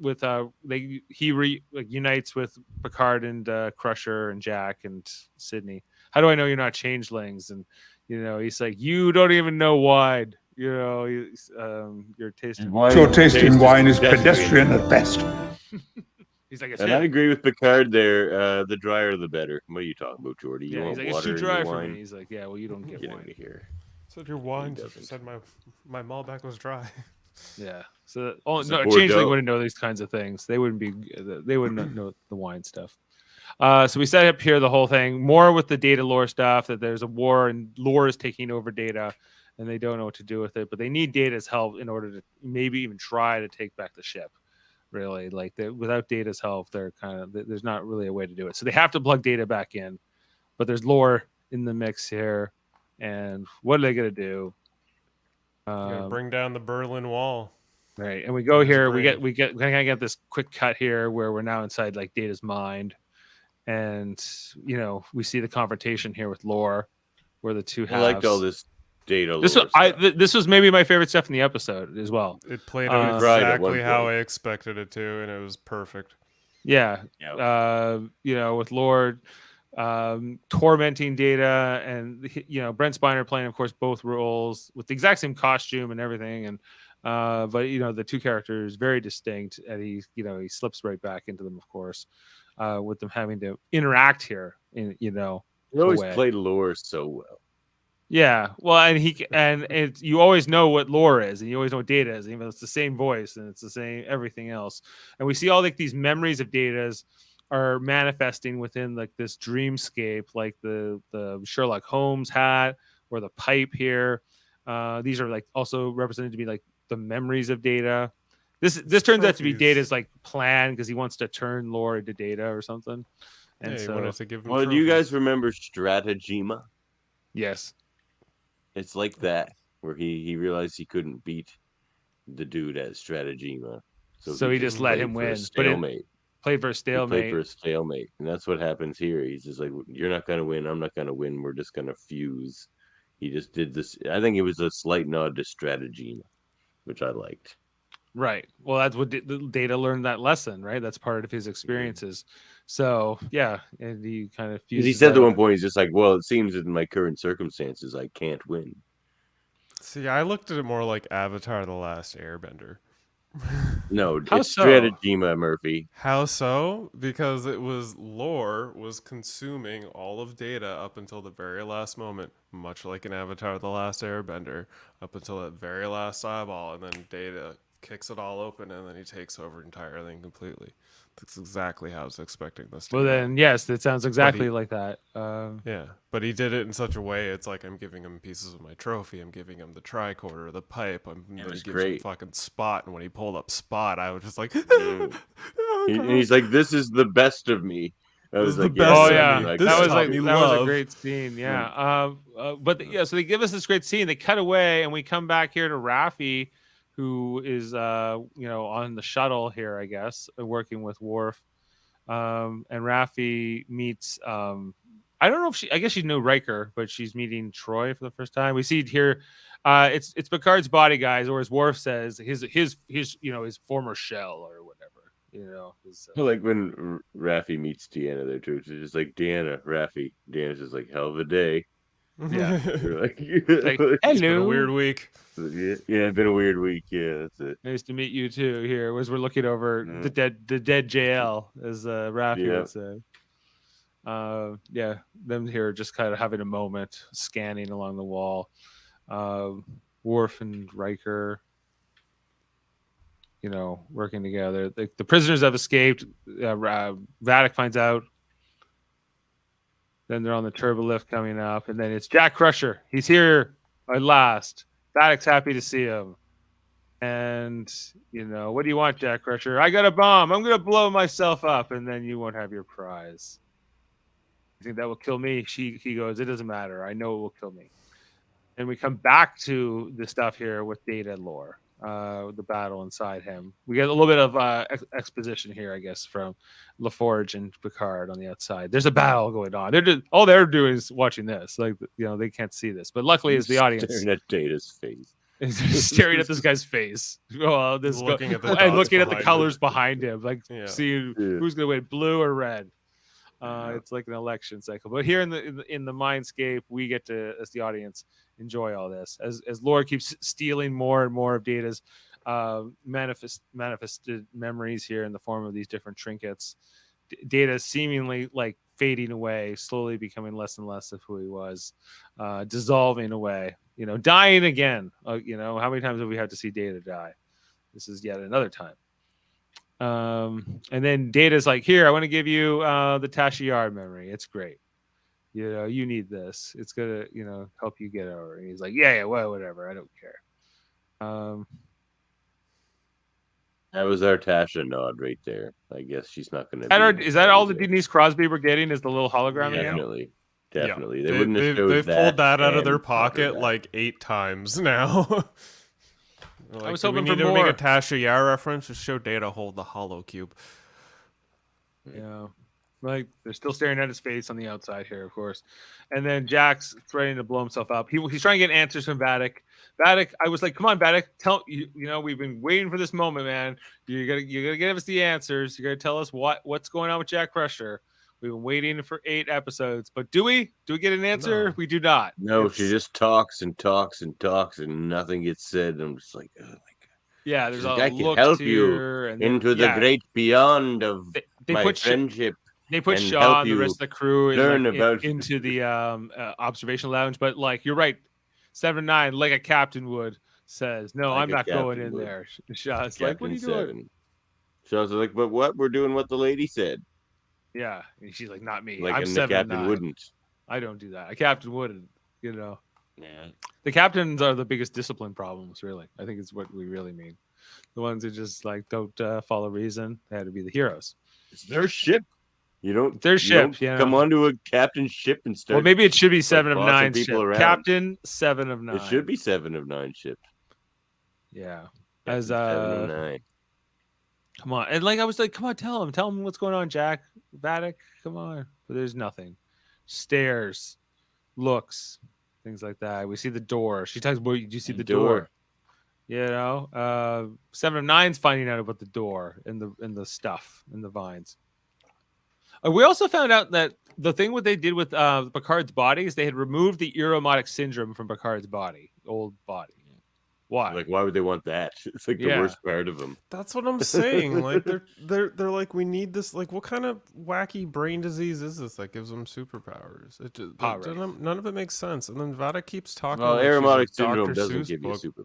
Speaker 1: with unites with Picard and Crusher and Jack and Sydney. How do I know you're not changelings? And he's like, you don't even know wine. You're tasting
Speaker 7: Your taste in wine is pedestrian at best.
Speaker 1: He's like,
Speaker 2: And I agree with Picard there. The drier, the better. What are you talking about, Jordy? You
Speaker 1: yeah,
Speaker 2: want
Speaker 1: he's like, it's
Speaker 2: water
Speaker 1: too
Speaker 2: in
Speaker 1: dry
Speaker 2: your
Speaker 1: for
Speaker 2: wine?
Speaker 1: me. He's like, yeah, well, you don't get
Speaker 2: Get out
Speaker 1: wine.
Speaker 2: of here.
Speaker 3: Said your wine
Speaker 2: doesn't.
Speaker 3: said my Malbec was dry.
Speaker 1: Yeah. So,
Speaker 2: It's a
Speaker 1: no, a
Speaker 2: Bordeaux.
Speaker 1: changeling wouldn't know these kinds of things. They wouldn't be. They wouldn't know the wine stuff. So we set up here the whole thing more with the data lore stuff. That there's a war and lore is taking over data, and they don't know what to do with it. But they need data's help in order to maybe even try to take back the ship. really. Like without Data's help, there's not really a way to do it. So they have to plug Data back in, but there's lore in the mix here, and what are they gonna do?
Speaker 3: You gotta bring down the Berlin Wall.
Speaker 1: Right, and we go
Speaker 3: There's
Speaker 1: here.
Speaker 3: brain.
Speaker 1: We kind of get this quick cut here where we're now inside like Data's mind, and we see the confrontation here with lore, where the two
Speaker 2: I
Speaker 1: halves.
Speaker 2: liked all this Data lore
Speaker 1: This was
Speaker 2: stuff.
Speaker 1: this was maybe my favorite stuff in the episode as well.
Speaker 3: It played out
Speaker 2: cried at
Speaker 3: exactly
Speaker 2: one
Speaker 3: how
Speaker 2: point.
Speaker 3: I expected it to, and it was perfect.
Speaker 1: Yeah,
Speaker 2: Yeah.
Speaker 1: with Lord tormenting Data, and Brent Spiner playing, of course, both roles with the exact same costume and everything, and but the two characters very distinct, and he slips right back into them, of course, with them having to interact here in
Speaker 2: He always
Speaker 1: way.
Speaker 2: played lore so well.
Speaker 1: Yeah, well, and you always know what lore is, and you always know what Data is, even though it's the same voice and it's the same everything else. And we see all like these memories of Data's are manifesting within like this dreamscape, like the Sherlock Holmes hat or the pipe here. These are like also represented to be like the memories of Data. This turns out to be
Speaker 3: trophies.
Speaker 1: Data's like plan because he wants to turn lore into Data or something. And
Speaker 3: Yeah, he
Speaker 1: so,
Speaker 3: wanted to give him
Speaker 2: Well, do you guys
Speaker 3: trophies.
Speaker 2: remember Stratagema?
Speaker 1: yes.
Speaker 2: It's like that, where he realized he couldn't beat the dude at Stratagema,
Speaker 1: So he just let
Speaker 2: played
Speaker 1: him
Speaker 2: for a
Speaker 1: win. But it
Speaker 2: stalemate.
Speaker 1: played for a
Speaker 2: He
Speaker 1: stalemate.
Speaker 2: played for a stalemate, and that's what happens here. He's just like, "You're not gonna win. I'm not gonna win. We're just gonna fuse." He just did this. I think it was a slight nod to Stratagema, which I liked.
Speaker 1: Right. Well, that's what Data learned that lesson, right? That's part of his experiences. So yeah, and he kind of
Speaker 2: Because
Speaker 1: fuses
Speaker 2: he said
Speaker 1: that
Speaker 2: at one
Speaker 1: up.
Speaker 2: point, he's just like, "Well, it seems in my current circumstances, I can't win."
Speaker 3: See, I looked at it more like Avatar: The Last Airbender.
Speaker 2: No,
Speaker 1: How
Speaker 2: it's
Speaker 1: so?
Speaker 2: Stratagema, Murphy.
Speaker 3: How so? Because it was lore was consuming all of Data up until the very last moment, much like in Avatar: The Last Airbender, up until that very last eyeball, and then Data kicks it all open, and then he takes over the entire thing completely. That's exactly how I was expecting this to
Speaker 1: Well,
Speaker 3: go.
Speaker 1: then yes, that sounds exactly
Speaker 3: he-
Speaker 1: like that.
Speaker 3: Yeah, but he did it in such a way. It's like I'm giving him pieces of my trophy. I'm giving him the tricorder, the pipe. And then he
Speaker 2: was
Speaker 3: gives him
Speaker 2: great.
Speaker 3: fucking Spot. And when he pulled up Spot, I was just like,
Speaker 2: And he's like, "This is the best of me." I
Speaker 3: This
Speaker 2: was
Speaker 3: is the
Speaker 2: like,
Speaker 3: best
Speaker 1: Oh
Speaker 3: of
Speaker 1: yeah,
Speaker 3: me.
Speaker 2: like,
Speaker 3: This
Speaker 1: that was
Speaker 3: taught
Speaker 1: like
Speaker 3: me
Speaker 1: that was a
Speaker 3: love.
Speaker 1: great scene. Yeah. Yeah, so they give us this great scene. They cut away, and we come back here to Raffi, who is on the shuttle here, I guess, working with Worf. And Raffi meets I don't know if I guess she knew Riker, but she's meeting Troi for the first time. We see it here. It's Picard's body, guys, or as Worf says, his former shell or whatever.
Speaker 2: I like when Raffi meets Deanna there too. It's just like, "Deanna, Raffi." Deanna's just like, "Hell of a day."
Speaker 1: Yeah.
Speaker 2: You're like,
Speaker 1: Like,
Speaker 3: It's been a
Speaker 1: hello.
Speaker 3: weird week.
Speaker 2: yeah, it's been a weird week. Yeah, that's it.
Speaker 1: Nice to meet you too. Here, as we're looking over the dead JL, as Raffi
Speaker 2: Yeah.
Speaker 1: would say. Yeah, them here just kind of having a moment, scanning along the wall. Worf and Riker, working together. The prisoners have escaped. Vadic finds out. Then they're on the turbolift coming up, and then it's Jack Crusher. He's here at last. Vadic's happy to see him. And what do you want, Jack Crusher? I got a bomb. I'm gonna blow myself up, and then you won't have your prize. You think that will kill me? He goes, it doesn't matter. I know it will kill me. And we come back to the stuff here with Data and lore, the battle inside him. We get a little bit of exposition here, I guess, from LaForge and Picard on the outside. There's a battle going on. All they're doing is watching this. Like, they can't see this, but luckily, as the audience,
Speaker 2: Staring at Data's face.
Speaker 1: staring at this guy's face. Well,
Speaker 3: Looking at the
Speaker 1: and
Speaker 3: dots
Speaker 1: looking at the
Speaker 3: behind
Speaker 1: colors
Speaker 3: him.
Speaker 1: behind him, like
Speaker 3: Yeah.
Speaker 1: seeing
Speaker 2: Yeah.
Speaker 1: who's gonna win, blue or red. It's like an election cycle. But here in the Mindscape, we get to, as the audience, enjoy all this as Laura keeps stealing more and more of Data's manifested memories here in the form of these different trinkets. Data seemingly like fading away, slowly becoming less and less of who he was, dissolving away, dying again. How many times have we had to see Data die? This is yet another time. And then Data's like, here, I want to give you the Tasha Yar memory. It's great. You need this. It's gonna, help you get over. And he's like, yeah, well, whatever. I don't care.
Speaker 2: That was our Tasha nod right there. I guess she's not going to.
Speaker 1: Is that all the Denise Crosby we're getting? Is the little hologram?
Speaker 3: Yeah.
Speaker 2: Definitely,
Speaker 3: Yeah.
Speaker 2: definitely. They wouldn't have showed
Speaker 3: They've
Speaker 2: that.
Speaker 3: pulled that out of their
Speaker 2: and
Speaker 3: pocket
Speaker 2: that.
Speaker 3: like 8 times now.
Speaker 1: I was
Speaker 3: "Do
Speaker 1: hoping
Speaker 3: we
Speaker 1: for
Speaker 3: need to make
Speaker 1: more."
Speaker 3: a Tasha Yar reference. Just show Data hold the hollow cube.
Speaker 1: Yeah. Like they're still staring at his face on the outside here, of course. And then Jack's threatening to blow himself up. He's trying to get answers from Vadic. Vadic, I was like, come on, Vadic, tell you know, we've been waiting for this moment, man. You're gonna give us the answers. You're gonna tell us what's going on with Jack Crusher. We've been waiting for 8 episodes, but do we get an answer?
Speaker 3: No.
Speaker 1: We do not.
Speaker 2: No, she just talks and talks and talks, and nothing gets said. And I'm just like, oh my god.
Speaker 1: Yeah, there's
Speaker 2: She's
Speaker 1: a
Speaker 2: like, I can
Speaker 1: look
Speaker 2: help
Speaker 1: to
Speaker 2: you
Speaker 1: her, and then,
Speaker 2: into the great beyond of
Speaker 1: they
Speaker 2: my
Speaker 1: put
Speaker 2: friendship.
Speaker 1: They put
Speaker 2: and
Speaker 1: Shaw
Speaker 2: help
Speaker 1: and the
Speaker 2: you
Speaker 1: rest of the crew
Speaker 2: learn about-
Speaker 1: into the observation lounge, but like you're right, 7-9, like a captain would, says, "No,
Speaker 2: Like
Speaker 1: I'm
Speaker 2: a
Speaker 1: not going
Speaker 2: captain
Speaker 1: in
Speaker 2: would.
Speaker 1: there." Shaw's like, "What are you
Speaker 2: Captain
Speaker 1: doing?"
Speaker 2: 7. Shaw's like, but what? We're doing what the lady said.
Speaker 1: Yeah, and she's like, "Not me.
Speaker 2: Like,
Speaker 1: I'm
Speaker 2: and the
Speaker 1: 7-9.
Speaker 2: captain wouldn't.
Speaker 1: I don't do that. A captain wouldn't. You know,
Speaker 2: Yeah.
Speaker 1: the captains are the biggest discipline problems. Really, I think it's what we really mean. The ones who just like don't follow reason. They had to be the heroes.
Speaker 2: It's their ship. You don't.
Speaker 1: Their
Speaker 2: you
Speaker 1: ship,
Speaker 2: don't
Speaker 1: yeah.
Speaker 2: come onto a captain's ship and start.
Speaker 1: Well, maybe it should be 7 of
Speaker 2: bossing
Speaker 1: 9
Speaker 2: people
Speaker 1: ship.
Speaker 2: around.
Speaker 1: Captain 7 of 9.
Speaker 2: It should be 7 of 9 ship.
Speaker 1: Yeah.
Speaker 2: Captain
Speaker 1: As
Speaker 2: 7 of 9.
Speaker 1: Come on. And like I was like, come on, tell him what's going on, Jack. Vadic, come on. But there's nothing. Stares, looks, things like that. We see the door. She talks about, you see the door. You know? 7 of 9's finding out about the door and the stuff and the vines. We also found out that the thing what they did with Picard's body is they had removed the Iromotic syndrome from Picard's body, old body. Why?
Speaker 2: Like, why would they want that? It's like the worst part of them.
Speaker 3: That's what I'm saying. Like they're like, we need this. Like, what kind of wacky brain disease is this that gives them superpowers? It just none of it makes sense. And then Vada keeps talking.
Speaker 2: Well,
Speaker 3: like she's
Speaker 2: aromatic
Speaker 3: a
Speaker 2: syndrome
Speaker 3: Dr.
Speaker 2: doesn't
Speaker 3: Seuss
Speaker 2: give you
Speaker 3: book.
Speaker 2: superpowers.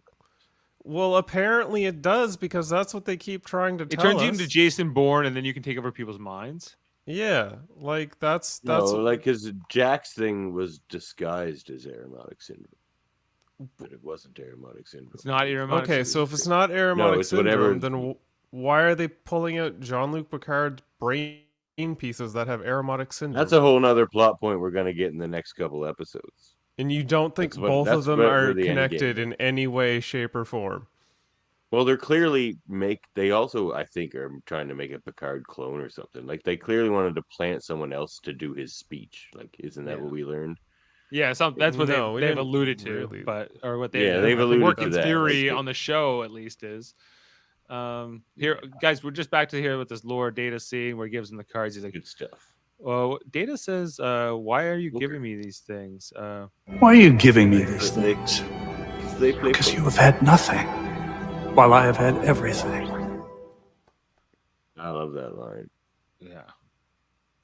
Speaker 3: Well, apparently it does, because that's what they keep trying to
Speaker 1: It
Speaker 3: tell
Speaker 1: turns
Speaker 3: us.
Speaker 1: you into Jason Bourne, and then you can take over people's minds.
Speaker 3: Yeah, like that's
Speaker 2: No, like his Jack's thing was disguised as aromatic syndrome, but it wasn't aromatic syndrome.
Speaker 1: It's not aromatic.
Speaker 3: Okay, so if it's not aromatic
Speaker 2: it's
Speaker 3: syndrome,
Speaker 2: whatever.
Speaker 3: then why are they pulling out Jean-Luc Picard's brain pieces that have aromatic syndrome?
Speaker 2: That's a whole nother plot point we're going to get in the next couple episodes.
Speaker 3: And you don't think both of them
Speaker 2: where
Speaker 3: are
Speaker 2: the end
Speaker 3: connected
Speaker 2: game.
Speaker 3: in any way, shape, or form?
Speaker 2: Well, they're clearly they also, I think, are trying to make a Picard clone or something. Like, they clearly wanted to plant someone else to do his speech. Like, isn't that what we learned?
Speaker 1: Yeah, that's what
Speaker 3: No, we
Speaker 1: they've
Speaker 3: didn't
Speaker 1: alluded to,
Speaker 3: really.
Speaker 1: but or what they
Speaker 2: they've
Speaker 1: the
Speaker 2: alluded
Speaker 1: working
Speaker 2: to that.
Speaker 1: theory
Speaker 2: Like,
Speaker 1: on the show at least is. Here, guys, we're just back to here with this lore Data scene where he gives him the cards. He's like,
Speaker 2: good stuff.
Speaker 1: well, Data says, why are you giving me these things?
Speaker 7: Why are you giving me these things?
Speaker 2: They play
Speaker 7: Because you have had nothing, while I have had everything.
Speaker 2: I love that line.
Speaker 1: Yeah.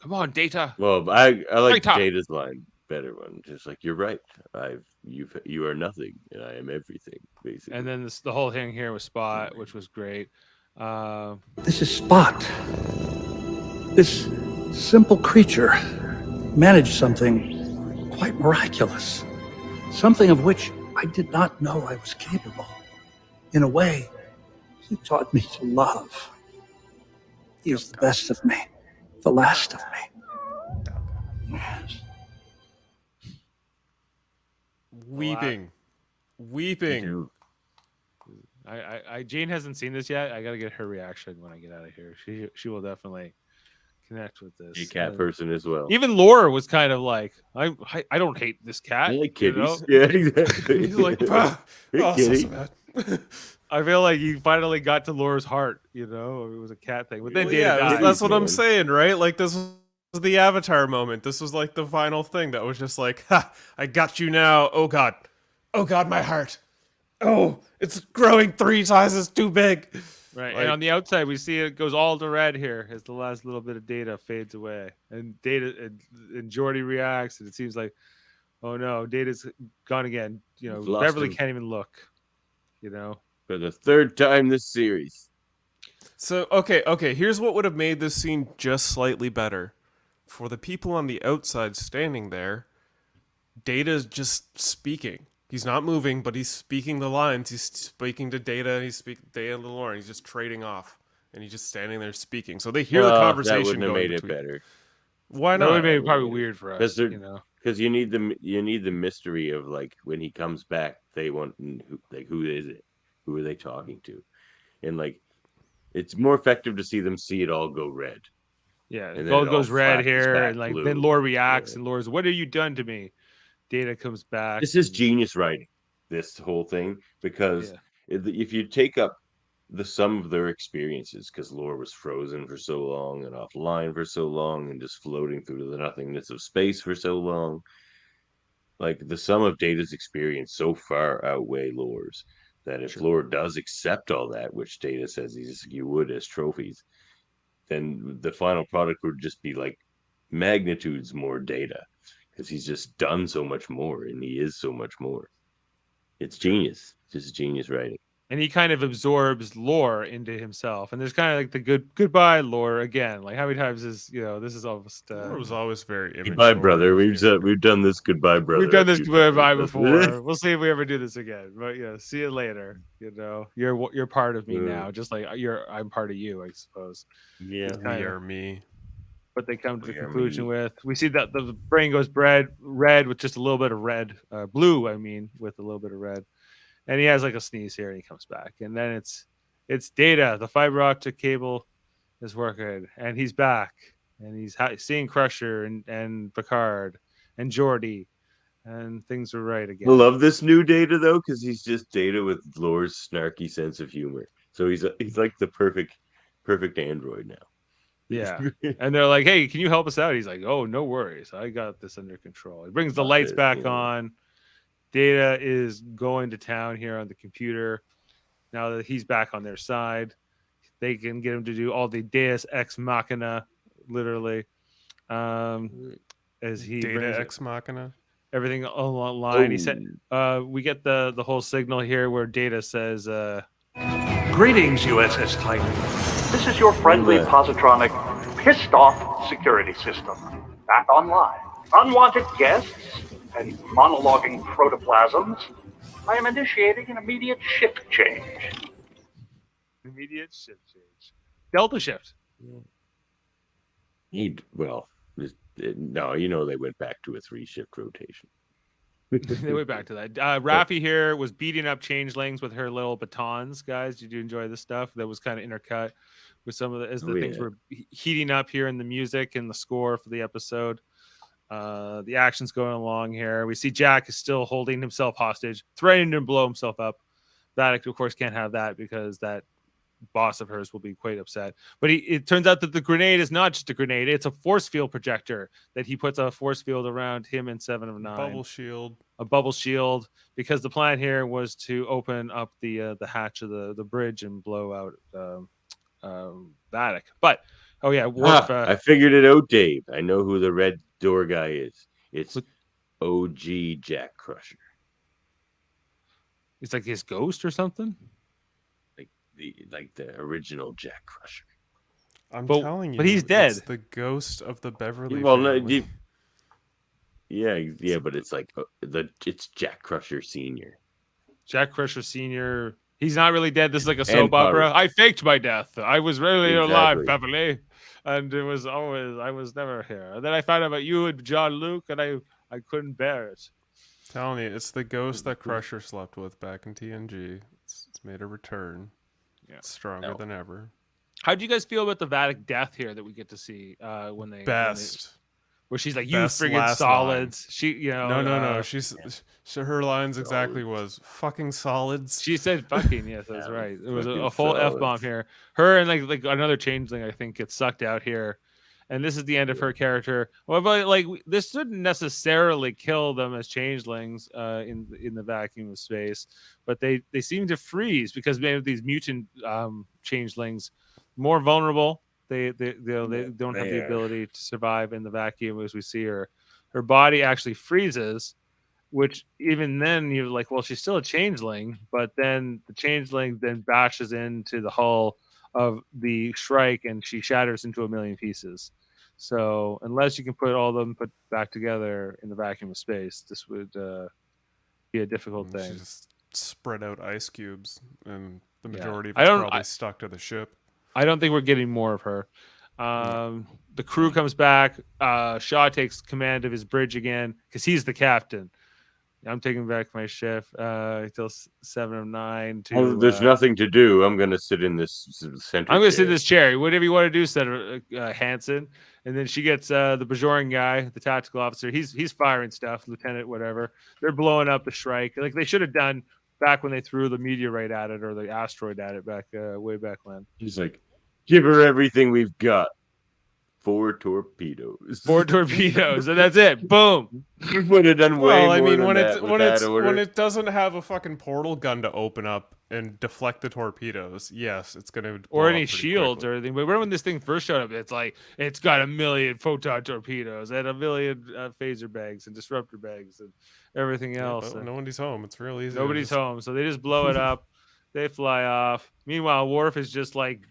Speaker 1: Come on, Data.
Speaker 2: Well, I like
Speaker 1: Right,
Speaker 2: Data's line better one. Just like, you're right. You are nothing, and I am everything, basically.
Speaker 1: And then the whole thing here with Spot, which was great.
Speaker 7: This is Spot. This simple creature managed something quite miraculous. Something of which I did not know I was capable. In a way, he taught me to love. He is the best of me, the last of me. Yes.
Speaker 3: Weeping.
Speaker 1: Jane hasn't seen this yet. I gotta get her reaction when I get out of here. She will definitely connect with this.
Speaker 2: A cat person as well.
Speaker 1: Even Laura was kind of like, I don't hate this cat.
Speaker 2: I like kitties.
Speaker 1: You know?
Speaker 2: Yeah, exactly.
Speaker 3: He's like, "Ah,
Speaker 2: Hey,
Speaker 3: oh,
Speaker 2: kitty.
Speaker 3: so bad."
Speaker 1: I feel like he finally got to Laura's heart. You know, it was a cat thing. But then
Speaker 3: Well,
Speaker 1: Data
Speaker 3: yeah,
Speaker 1: died.
Speaker 3: that's what I'm saying, right? Like, this was the Avatar moment. This was like the final thing that was just like, ha, I got you now. Oh god, my heart. Oh, it's growing 3 sizes too big.
Speaker 1: Right,
Speaker 3: Like-
Speaker 1: and on the outside, we see it goes all to red here as the last little bit of Data fades away, and Data and Geordi reacts, and it seems like, oh no, Data's gone again. You know,
Speaker 2: We've lost
Speaker 1: Beverly
Speaker 2: him.
Speaker 1: can't even look. You know,
Speaker 2: For the 3rd time this series.
Speaker 3: So, okay, here's what would have made this scene just slightly better. For the people on the outside standing there, Data's just speaking. He's not moving, but he's speaking the lines. He's speaking to Data. He's speaking Data and Lore. He's just trading off, and he's just standing there speaking. So they hear the
Speaker 2: That
Speaker 3: conversation
Speaker 2: wouldn't have
Speaker 3: going
Speaker 2: made it
Speaker 3: between.
Speaker 2: better.
Speaker 3: Why
Speaker 1: That would
Speaker 3: not?
Speaker 1: have been probably weird for us,
Speaker 2: Because you need the mystery of like when he comes back, they want who is it? Who are they talking to? And like it's more effective to see them see it all go red.
Speaker 1: Yeah,
Speaker 2: And
Speaker 1: it
Speaker 2: then it
Speaker 1: goes
Speaker 2: all
Speaker 1: red
Speaker 2: flashes
Speaker 1: here,
Speaker 2: back
Speaker 1: and like
Speaker 2: blue.
Speaker 1: then Lore reacts,
Speaker 2: Yeah.
Speaker 1: and Lore's, "What have you done to me?" Data comes back.
Speaker 2: This is genius writing, this whole thing, because if you take up the sum of their experiences, because Lore was frozen for so long and offline for so long and just floating through the nothingness of space for so long, like the sum of Data's experience so far outweigh Lore's that if Lore does accept all that, which Data says you would as trophies, then the final product would just be like magnitudes more Data, because he's just done so much more and he is so much more. It's genius. Just genius writing.
Speaker 1: And he kind of absorbs Lore into himself, and there's kind of like the goodbye Lore again. Like how many times is this is almost
Speaker 3: Lore was always very immature.
Speaker 2: Goodbye, brother. We've done this goodbye, brother.
Speaker 1: We've done this goodbye before. We'll see if we ever do this again. But yeah, see you later. You're part of me now, just like I'm part of you, I suppose.
Speaker 2: Yeah,
Speaker 3: we are me.
Speaker 1: But they come to the conclusion with, we see that the brain goes red with just a little bit of red, blue. I mean, with a little bit of red, and he has like a sneeze here, and he comes back, and then it's Data. The fiber optic cable is working, and he's back, and he's seeing Crusher and Picard and Geordi, and things are right again.
Speaker 2: I love this new Data though, because he's just Data with Lore's snarky sense of humor. So he's like the perfect android now.
Speaker 1: Yeah. And they're like, "Hey, can you help us out?" He's like, "Oh, no worries. I got this under control." He brings the lights back on. Data is going to town here on the computer. Now that he's back on their side, they can get him to do all the Deus Ex Machina, literally. As he
Speaker 3: Data Ex Machina.
Speaker 1: Everything online. He said, we get the whole signal here where Data says,
Speaker 7: Greetings, USS Titan.
Speaker 8: This is your friendly positronic pissed off security system. Back online. Unwanted guests and monologuing protoplasms. I am initiating an immediate shift change.
Speaker 1: Immediate shift change. Delta shift.
Speaker 2: No, they went back to a 3-shift rotation.
Speaker 1: They went back to that. Raffi here was beating up changelings with her little batons. Guys, did you enjoy this stuff? That was kind of intercut with some of the things were heating up here in the music and the score for the episode. The action's going along here. We see Jack is still holding himself hostage, threatening to blow himself up. Vadic, of course, can't have that because that boss of hers will be quite upset. But it turns out that the grenade is not just a grenade. It's a force field projector that he puts a force field around him and 7 of 9. A bubble shield, because the plan here was to open up the hatch of the bridge and blow out Vadic. But
Speaker 2: I figured it out, Dave. I know who the red door guy is. It's OG Jack Crusher.
Speaker 1: It's like his ghost or something.
Speaker 2: Like the original Jack Crusher.
Speaker 3: I'm telling you,
Speaker 1: but he's dead.
Speaker 3: It's the ghost of the Beverly
Speaker 2: family.
Speaker 3: No,
Speaker 2: but it's like it's Jack Crusher Senior.
Speaker 1: Jack Crusher Senior. He's not really dead. This is like a soap opera. I faked my death. I was really alive, Beverly, and it was always I was never here. And then I found out about you and John Luke, and I couldn't bear it.
Speaker 3: Telling you, it's the ghost that Crusher slept with back in TNG. It's made a return. Yeah, it's stronger than ever.
Speaker 1: How do you guys feel about the Vadic death here that we get to see when they where she's like, "You friggin' solids." Line. She,
Speaker 3: no. Her lines exactly was "fucking solids."
Speaker 1: She said "fucking." Yes, that's right. It was a full F-bomb here. Her and like another changeling, I think, gets sucked out here, and this is the end of her character. Well, but like this didn't necessarily kill them as changelings in the vacuum of space, but they seem to freeze because they have these mutant changelings, more vulnerable. They don't have the ability to survive in the vacuum. As we see her body actually freezes, which even then you're like, well, she's still a changeling, but then the changeling then bashes into the hull of the Shrike and she shatters into a million pieces. So unless you can put all of them back together in the vacuum of space, this would be a difficult
Speaker 3: She
Speaker 1: thing.
Speaker 3: just spread out ice cubes, and the
Speaker 1: Yeah.
Speaker 3: majority of
Speaker 1: I
Speaker 3: it's
Speaker 1: don't-
Speaker 3: probably
Speaker 1: I-
Speaker 3: stuck to the ship.
Speaker 1: I don't think we're getting more of her. The crew comes back. Shaw takes command of his bridge again because he's the captain. I'm taking back my ship till 7:09 to.
Speaker 2: There's nothing to do. I'm gonna sit in this center.
Speaker 1: I'm gonna sit in
Speaker 2: chair.
Speaker 1: this chair. Whatever you want to do, said Hanson. And then she gets the Bajoran guy, the tactical officer. He's firing stuff, lieutenant, whatever. They're blowing up the Shrike like they should have done back when they threw the meteorite at it or the asteroid at it back way back when.
Speaker 2: He's like, give her everything we've got. 4 torpedoes.
Speaker 1: 4 torpedoes, and that's it. Boom.
Speaker 2: We would have done way
Speaker 3: Well, I
Speaker 2: more
Speaker 3: mean,
Speaker 2: than
Speaker 3: when
Speaker 2: that
Speaker 3: it's
Speaker 2: with
Speaker 3: when
Speaker 2: that
Speaker 3: it's
Speaker 2: order.
Speaker 3: when it doesn't have a fucking portal gun to open up and deflect the torpedoes, yes, it's gonna
Speaker 1: Or
Speaker 3: blow
Speaker 1: any
Speaker 3: up pretty
Speaker 1: shields
Speaker 3: quickly.
Speaker 1: or anything. But remember when this thing first showed up? It's like it's got a million photon torpedoes and a million phaser bags and disruptor bags and everything
Speaker 3: Yeah,
Speaker 1: else.
Speaker 3: but
Speaker 1: And
Speaker 3: nobody's home. It's real easy. to
Speaker 1: nobody's
Speaker 3: just-
Speaker 1: home, so they just blow it up. They fly off. Meanwhile, Worf is just like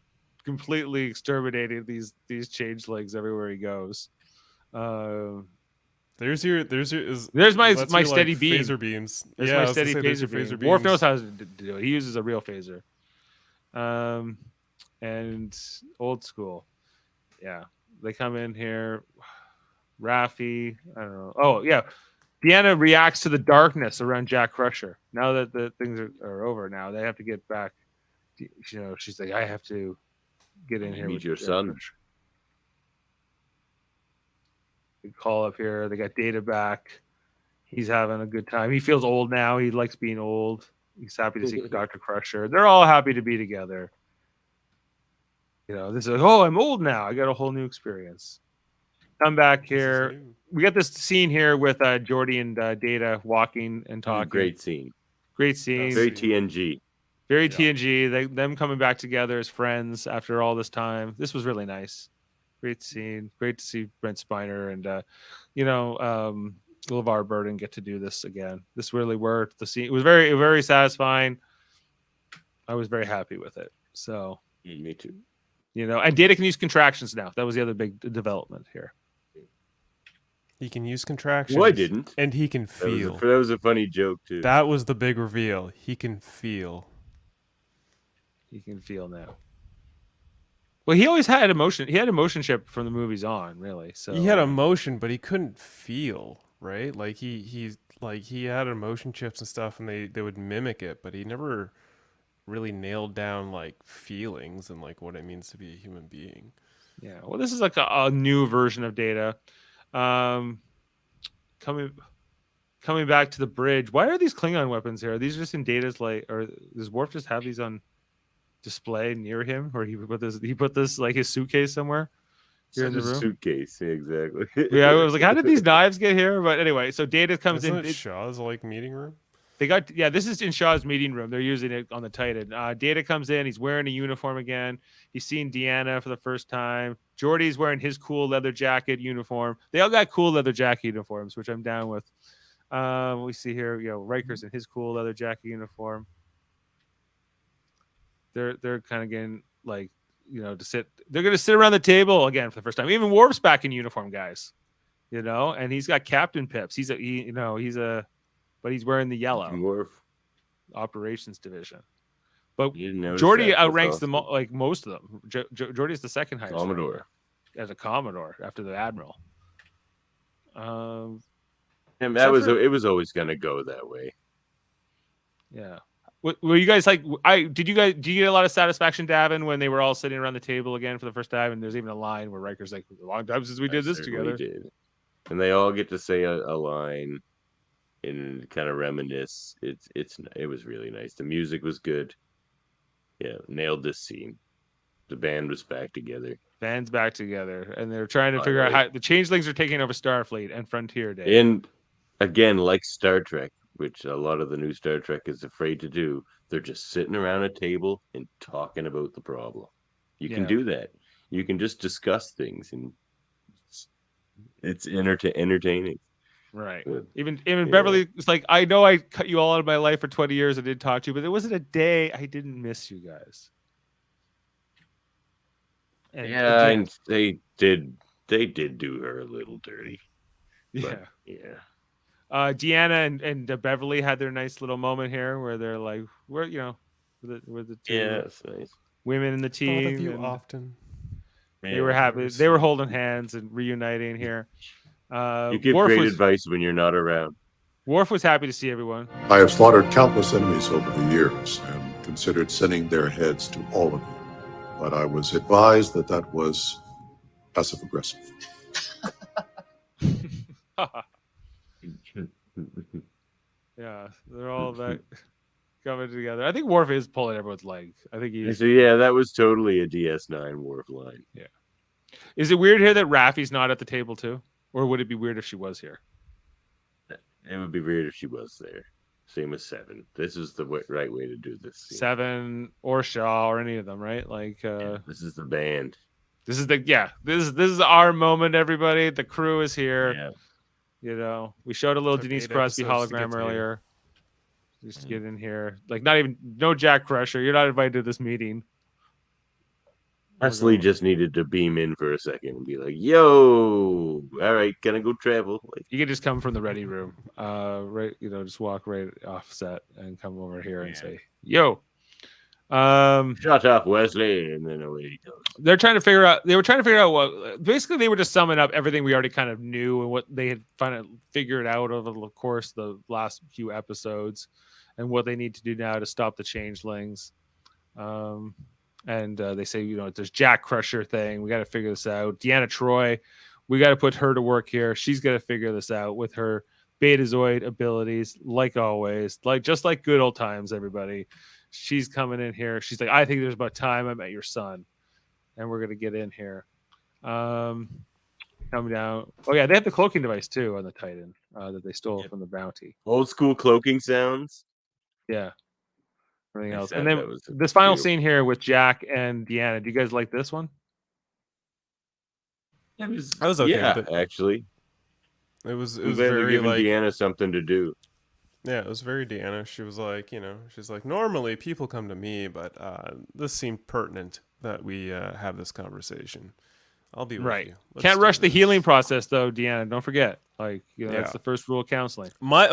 Speaker 1: completely exterminating these changelings everywhere he goes.
Speaker 3: There's my
Speaker 1: There's my
Speaker 3: that's your,
Speaker 1: steady beam.
Speaker 3: phaser beams.
Speaker 1: There's
Speaker 3: yeah, I
Speaker 1: my
Speaker 3: was gonna
Speaker 1: steady
Speaker 3: say, there's your
Speaker 1: phaser beam. Worf
Speaker 3: beams.
Speaker 1: knows how to do it. He uses a real phaser. And old school. Yeah. They come in here. Raffi. I don't know. Oh, yeah. Deanna reacts to the darkness around Jack Crusher. Now that the things are over now, they have to get back. You know, she's like, I have to get in here.
Speaker 2: Meet
Speaker 1: with
Speaker 2: your
Speaker 1: Jack
Speaker 2: son.
Speaker 1: Crusher. They call up here. They got Data back. He's having a good time. He feels old now. He likes being old. He's happy to see Dr. Crusher. They're all happy to be together. You know, this is like, oh, I'm old now. I got a whole new experience. Come back
Speaker 3: This is
Speaker 1: here.
Speaker 3: new.
Speaker 1: We got this scene here with Geordi and Data walking and talking.
Speaker 2: Great scene.
Speaker 1: Great scene.
Speaker 2: Very
Speaker 3: Scene.
Speaker 2: TNG.
Speaker 1: Very
Speaker 3: Yeah.
Speaker 1: TNG. Them coming back together as friends after all this time. This was really nice. Great scene. Great to see Brent Spiner and LeVar Burton get to do this again. This really worked. The scene it was very, very satisfying. I was very happy with it. So,
Speaker 2: Me too.
Speaker 1: and Data can use contractions now. That was the other big development here.
Speaker 3: He can use contractions.
Speaker 2: Well, I didn't.
Speaker 3: And he can
Speaker 2: That was,
Speaker 3: feel.
Speaker 2: that was a funny joke too.
Speaker 3: That was the big reveal. He can feel.
Speaker 1: He can feel now. Well, he always had emotion. He had emotion chip from the movies on, really. So
Speaker 3: He had emotion, but he couldn't feel, right? Like he had emotion chips and stuff, and they would mimic it, but he never really nailed down like feelings and like what it means to be a human being.
Speaker 1: Yeah. Well, this is like a new version of Data. Coming back to the bridge. Why are these Klingon weapons here? Are these just in Data's or does Worf just have these on display near him, or he put this like his suitcase somewhere here in the
Speaker 2: Such a
Speaker 1: room?
Speaker 2: suitcase. Yeah, exactly.
Speaker 1: Yeah, I was like, how did these knives get here? But anyway, so Data comes
Speaker 3: Isn't
Speaker 1: in.
Speaker 3: it Shaw's like meeting room?
Speaker 1: This is in Shaw's meeting room. They're using it on the Titan. Data comes in. He's wearing a uniform again. He's seen Deanna for the first time. Geordi's wearing his cool leather jacket uniform. They all got cool leather jacket uniforms, which I'm down with. We see here, Riker's in his cool leather jacket uniform. They're kind of getting like, to sit. They're going to sit around the table again for the first time. Even Worf's back in uniform, guys. And he's got Captain Pips. But he's wearing the yellow.
Speaker 2: Worf.
Speaker 1: Operations division. But
Speaker 2: You didn't notice
Speaker 1: Geordi
Speaker 2: that. That's
Speaker 1: outranks
Speaker 2: awesome.
Speaker 1: like most of them. Geordi's the second highest
Speaker 2: Commodore.
Speaker 1: as a Commodore after the Admiral.
Speaker 2: And
Speaker 1: Except
Speaker 2: it was always gonna go that way.
Speaker 1: Yeah. Were you guys like? Do you get a lot of satisfaction, Davan, when they were all sitting around the table again for the first time, and there's even a line where Riker's like, "A long time since we did this
Speaker 2: Certainly
Speaker 1: together."
Speaker 2: did. And they all get to say a line and kind of reminisce. It was really nice. The music was good. Yeah, nailed this scene. The band was back together.
Speaker 1: Band's back together, and they're trying to figure out how the changelings are taking over Starfleet and Frontier Day.
Speaker 2: And again, like Star Trek, which a lot of the new Star Trek is afraid to do, they're just sitting around a table and talking about the problem. You can do that. You can just discuss things, and it's entertaining.
Speaker 1: Right.
Speaker 2: Good.
Speaker 1: Even Beverly was like, I know I cut you all out of my life for 20 years. I didn't talk to you, but there wasn't a day I didn't miss you guys. And
Speaker 2: Yeah,
Speaker 1: again,
Speaker 2: and they did do her a little dirty.
Speaker 1: yeah.
Speaker 2: But, yeah.
Speaker 1: Deanna and Beverly had their nice little moment here where they're like, we're the two
Speaker 2: Yeah, that's nice.
Speaker 1: women in the
Speaker 3: Thought of
Speaker 1: team.
Speaker 3: you
Speaker 1: and
Speaker 3: often.
Speaker 1: they were
Speaker 2: Yeah.
Speaker 1: happy.
Speaker 3: Very
Speaker 1: They were
Speaker 3: sweet.
Speaker 1: holding hands and reuniting here.
Speaker 2: You give
Speaker 1: Worf
Speaker 2: great
Speaker 1: was
Speaker 2: advice when you're not around.
Speaker 1: Worf was happy to see everyone.
Speaker 5: I have slaughtered countless enemies over the years and considered sending their heads to all of you. But I was advised that that was passive-aggressive.
Speaker 1: Yeah, they're all that coming together. I think Worf is pulling everyone's leg. I think he's.
Speaker 2: So yeah, that was totally a DS9 Worf line.
Speaker 1: Yeah. Is it weird here that Raffi's not at the table too, or would it be weird if she was here?
Speaker 2: It would be weird if she was there. Same as 7. This is the right way to do this scene.
Speaker 1: 7 or Shaw or any of them, right? Like
Speaker 2: This is the band.
Speaker 1: this is this is our moment, everybody. The crew is here.
Speaker 2: Yeah.
Speaker 1: You know, we showed a little
Speaker 3: Took
Speaker 1: Denise
Speaker 3: 8
Speaker 1: Crosby
Speaker 3: episodes to get
Speaker 1: hologram
Speaker 3: to here.
Speaker 1: earlier. Just get in here. Like no Jack Crusher. You're not invited to this meeting.
Speaker 2: Wesley just needed to beam in for a second and be like, "Yo, all right, gonna go travel." Like,
Speaker 1: You can just come from the ready room. Right, just walk right off set and come over here and say, "Yo."
Speaker 2: shut up, Wesley, and then away he goes.
Speaker 1: They were trying to figure out what basically they were just summing up everything we already kind of knew and what they had figured out over the course of the last few episodes and what they need to do now to stop the changelings. And they say, there's Jack Crusher thing. We got to figure this out. Deanna Troi, we got to put her to work here. She's got to figure this out with her Betazoid abilities, like always, just like good old times, everybody. She's coming in here. She's like, I think there's about time I met your son. And we're going to get in here. Come down. Oh, yeah, they have the cloaking device, too, on the Titan that they stole from the bounty.
Speaker 2: Old school cloaking sounds.
Speaker 1: Yeah. Everything
Speaker 2: I
Speaker 1: else.
Speaker 2: said
Speaker 1: And then
Speaker 2: that was
Speaker 1: this final
Speaker 2: beautiful.
Speaker 1: scene here with Jack and Deanna. Do you guys like this one?
Speaker 2: I
Speaker 3: was okay
Speaker 2: yeah,
Speaker 3: with it.
Speaker 2: actually.
Speaker 3: It was
Speaker 2: I'm glad they're
Speaker 3: very
Speaker 2: giving
Speaker 3: like
Speaker 2: Deanna something to do.
Speaker 3: yeah, it was very Deanna. She was like, she's like, normally people come to me, but this seemed pertinent that we have this conversation. I'll be with
Speaker 1: Right.
Speaker 3: you. Let's
Speaker 1: Can't
Speaker 3: do
Speaker 1: rush the
Speaker 3: this."
Speaker 1: healing process, though, Deanna. Don't forget. That's
Speaker 3: Yeah.
Speaker 1: the first rule of counseling.
Speaker 3: My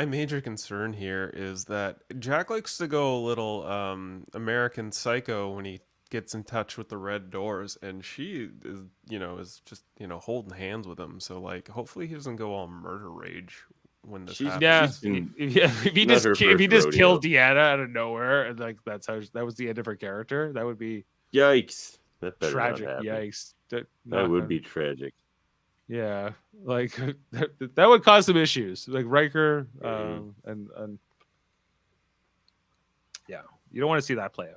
Speaker 3: major concern here is that Jack likes to go a little American Psycho when he gets in touch with the red doors, and she is just holding hands with him. So like, hopefully he doesn't go all murder rage when this happens.
Speaker 1: Yeah.
Speaker 2: She's in-
Speaker 1: If he
Speaker 2: not
Speaker 1: just
Speaker 2: her first rodeo.
Speaker 1: killed Deanna out of nowhere, and like that was the end of her character, that would be
Speaker 2: Yikes. That better
Speaker 1: tragic.
Speaker 2: not happen.
Speaker 1: Yikes.
Speaker 2: That would be tragic.
Speaker 1: Yeah, like that would cause some issues, like Riker, and yeah, you don't want to see that play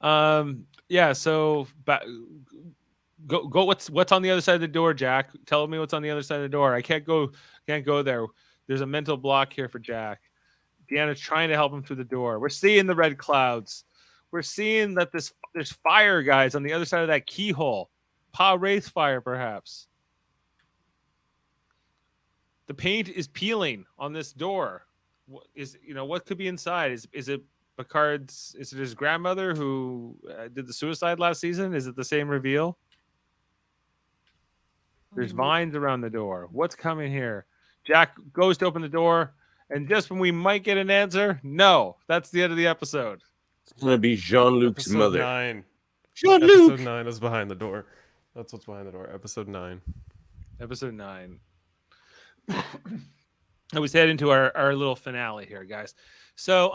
Speaker 1: out. Yeah. So, go. What's on the other side of the door, Jack? Tell me what's on the other side of the door. I can't go there. There's a mental block here for Jack. Deanna's trying to help him through the door. We're seeing the red clouds. We're seeing that there's fire, guys, on the other side of that keyhole. Pa Wraith fire, perhaps. The paint is peeling on this door. What could be inside? Is it Picard's? Is it his grandmother who did the suicide last season? Is it the same reveal? There's vines around the door. What's coming here? Jack goes to open the door, and just when we might get an answer, no, that's the end of the episode.
Speaker 2: It's gonna be Jean-Luc's
Speaker 3: Episode
Speaker 2: mother.
Speaker 3: 9.
Speaker 2: Jean-Luc.
Speaker 3: Episode 9 is behind the door. That's what's behind the door. Episode 9.
Speaker 1: Episode 9. I was heading into our little finale here, guys. So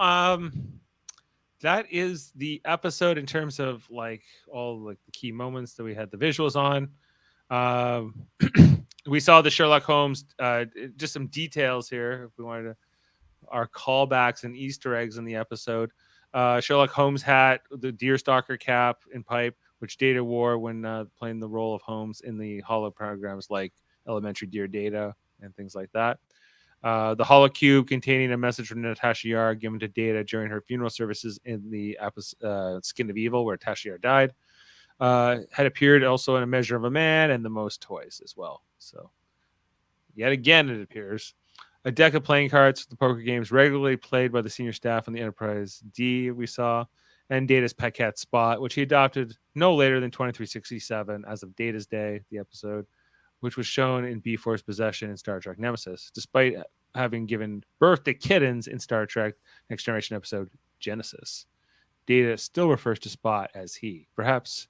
Speaker 1: that is the episode in terms of like all like the key moments that we had the visuals on. We saw the Sherlock Holmes, just some details here. If we wanted to, our callbacks and Easter eggs in the episode. Sherlock Holmes hat, the Deerstalker cap and pipe, which Data wore when playing the role of Holmes in the holo programs like Elementary Dear Data and things like that. The holocube containing a message from Natasha Yar given to Data during her funeral services in the episode Skin of Evil, where Tasha Yar died, had appeared also in A Measure of a Man and The Most Toys as well. So yet again, it appears. A deck of playing cards for the poker games regularly played by the senior staff on the Enterprise D we saw, and Data's Paquette spot, which he adopted no later than 2367 as of Data's Day, the episode. which was shown in B-Force Possession in Star Trek Nemesis, despite having given birth to kittens in Star Trek Next Generation episode Genesis. Data still refers to Spot as he. Perhaps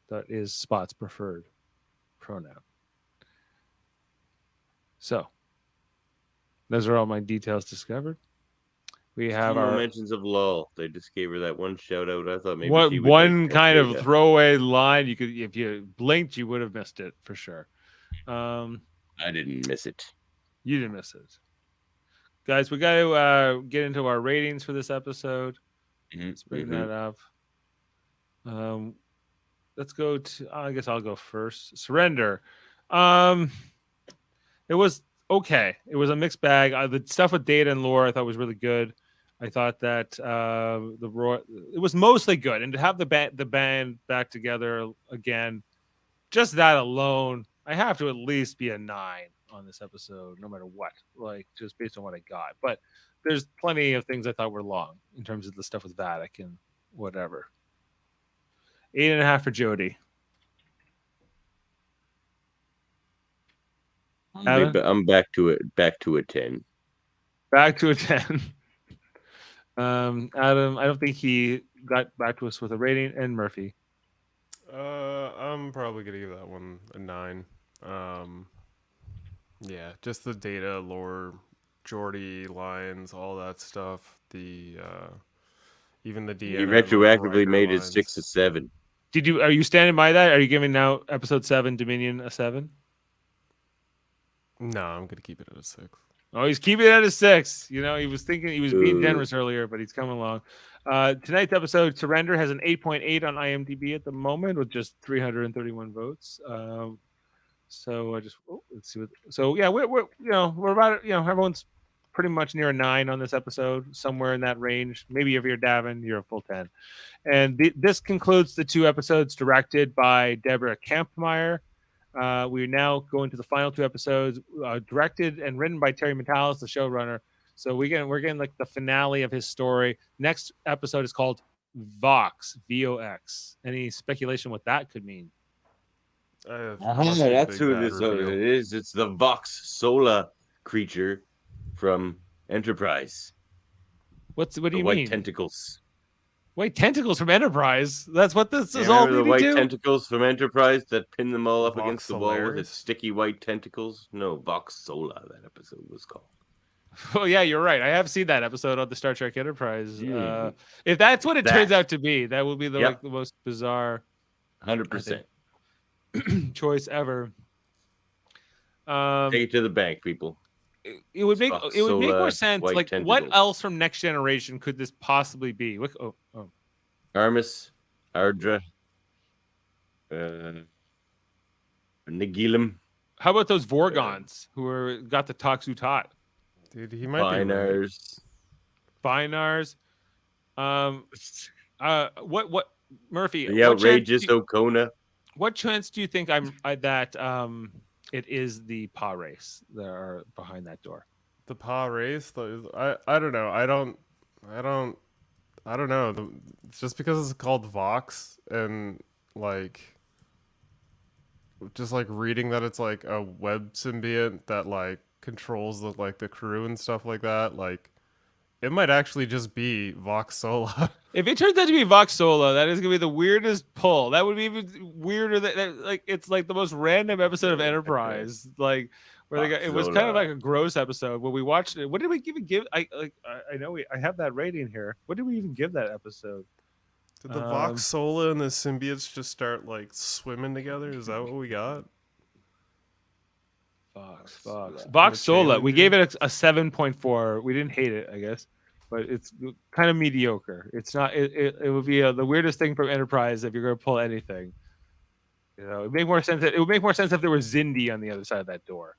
Speaker 1: that is Spot's preferred pronoun. So, those are all my details discovered. We have
Speaker 2: No
Speaker 1: our
Speaker 2: mentions of Lol. They just gave her that one shout out. I thought maybe she would
Speaker 1: one
Speaker 2: like
Speaker 1: kind of
Speaker 2: Data.
Speaker 1: throwaway line. You could, if you blinked, you would have missed it for sure.
Speaker 2: I didn't miss it.
Speaker 1: You didn't miss it, guys. We got to get into our ratings for this episode. Let's bring that up. Let's go to. I guess I'll go first. Surrender. It was okay. It was a mixed bag. The stuff with Data and Lore I thought was really good. I thought that it was mostly good, and to have the band back together again, just that alone, I have to at least be a 9 on this episode, no matter what. Like just based on what I got, but there's plenty of things I thought were long in terms of the stuff with Vadic and whatever. 8.5 for Jody.
Speaker 2: I'm back to it. Back to a 10.
Speaker 1: Back to a 10. Adam, I don't think he got back to us with a rating, and Murphy.
Speaker 3: I'm probably gonna give that one a 9. Yeah, just the Data, Lore, Geordi lines, all that stuff. The even the
Speaker 2: He
Speaker 3: DNA.
Speaker 2: retroactively made it 6 to 7.
Speaker 1: Are you standing by that? Are you giving now episode 7 Dominion a 7?
Speaker 3: No, I'm gonna keep it at a 6.
Speaker 1: Oh, he's keeping it at a 6. You know, he was being generous earlier, but he's coming along. Tonight's episode, Surrender, has an 8.8 on IMDb at the moment with just 331 votes. So let's see what. So yeah, we're about everyone's pretty much near a 9 on this episode, somewhere in that range. Maybe if you're Davan, you're a full 10. And this concludes the 2 episodes directed by Deborah Kampmeyer. We're now going to the final 2 episodes, directed and written by Terry Matalas, the showrunner. So we're getting like the finale of his story. Next episode is called Vox, VOX. Any speculation what that could mean?
Speaker 2: That's who it is. It's the Vox Sola creature from Enterprise.
Speaker 1: What do you mean?
Speaker 2: White tentacles.
Speaker 1: White tentacles from Enterprise. That's what this is
Speaker 2: Remember
Speaker 1: all
Speaker 2: the
Speaker 1: leading
Speaker 2: white
Speaker 1: to?
Speaker 2: tentacles from Enterprise that pin them all up
Speaker 3: Vox
Speaker 2: against the wall with
Speaker 3: Solaris?
Speaker 2: its sticky white tentacles? No, Vox Sola, that episode was called.
Speaker 1: Oh yeah, you're right. I have seen that episode on the Star Trek Enterprise. If that's what it turns out to be, that will be the most bizarre
Speaker 2: 100%
Speaker 1: choice ever.
Speaker 2: Take it to the bank, people.
Speaker 1: It would make more sense.
Speaker 2: white
Speaker 1: Like,
Speaker 2: tentacles.
Speaker 1: what else from Next Generation could this possibly be?
Speaker 2: Armis, Ardra, Nagilum,
Speaker 1: How about those Vorgons who got the Toxu Tot?
Speaker 3: Dude, he might be right.
Speaker 1: Binars. What Murphy?
Speaker 2: The outrageous Okona.
Speaker 1: What chance do you think that it is the Pa race that are behind that door?
Speaker 3: The Pa race? I don't know. I don't know. It's just because it's called Vox and like just like reading that it's like a web symbiont that like controls the crew and stuff like that, like it might actually just be Vox Sola.
Speaker 1: If it turns out to be Vox Sola, that is gonna be the weirdest pull. That would be even weirder than like it's like the most random episode of Enterprise. Like where it was kind of like a gross episode when we watched it. What did we even give? I know I have that rating here. What did we even give that episode?
Speaker 3: Did the Vox Sola and the symbiotes just start like swimming together? Is that what we got?
Speaker 1: Vox Sola. We gave it a 7.4. We didn't hate it, I guess, but it's kind of mediocre. It's not. It would be the weirdest thing from Enterprise if you're going to pull anything. You know, it would make more sense. It would make more sense if there was Zindi on the other side of that door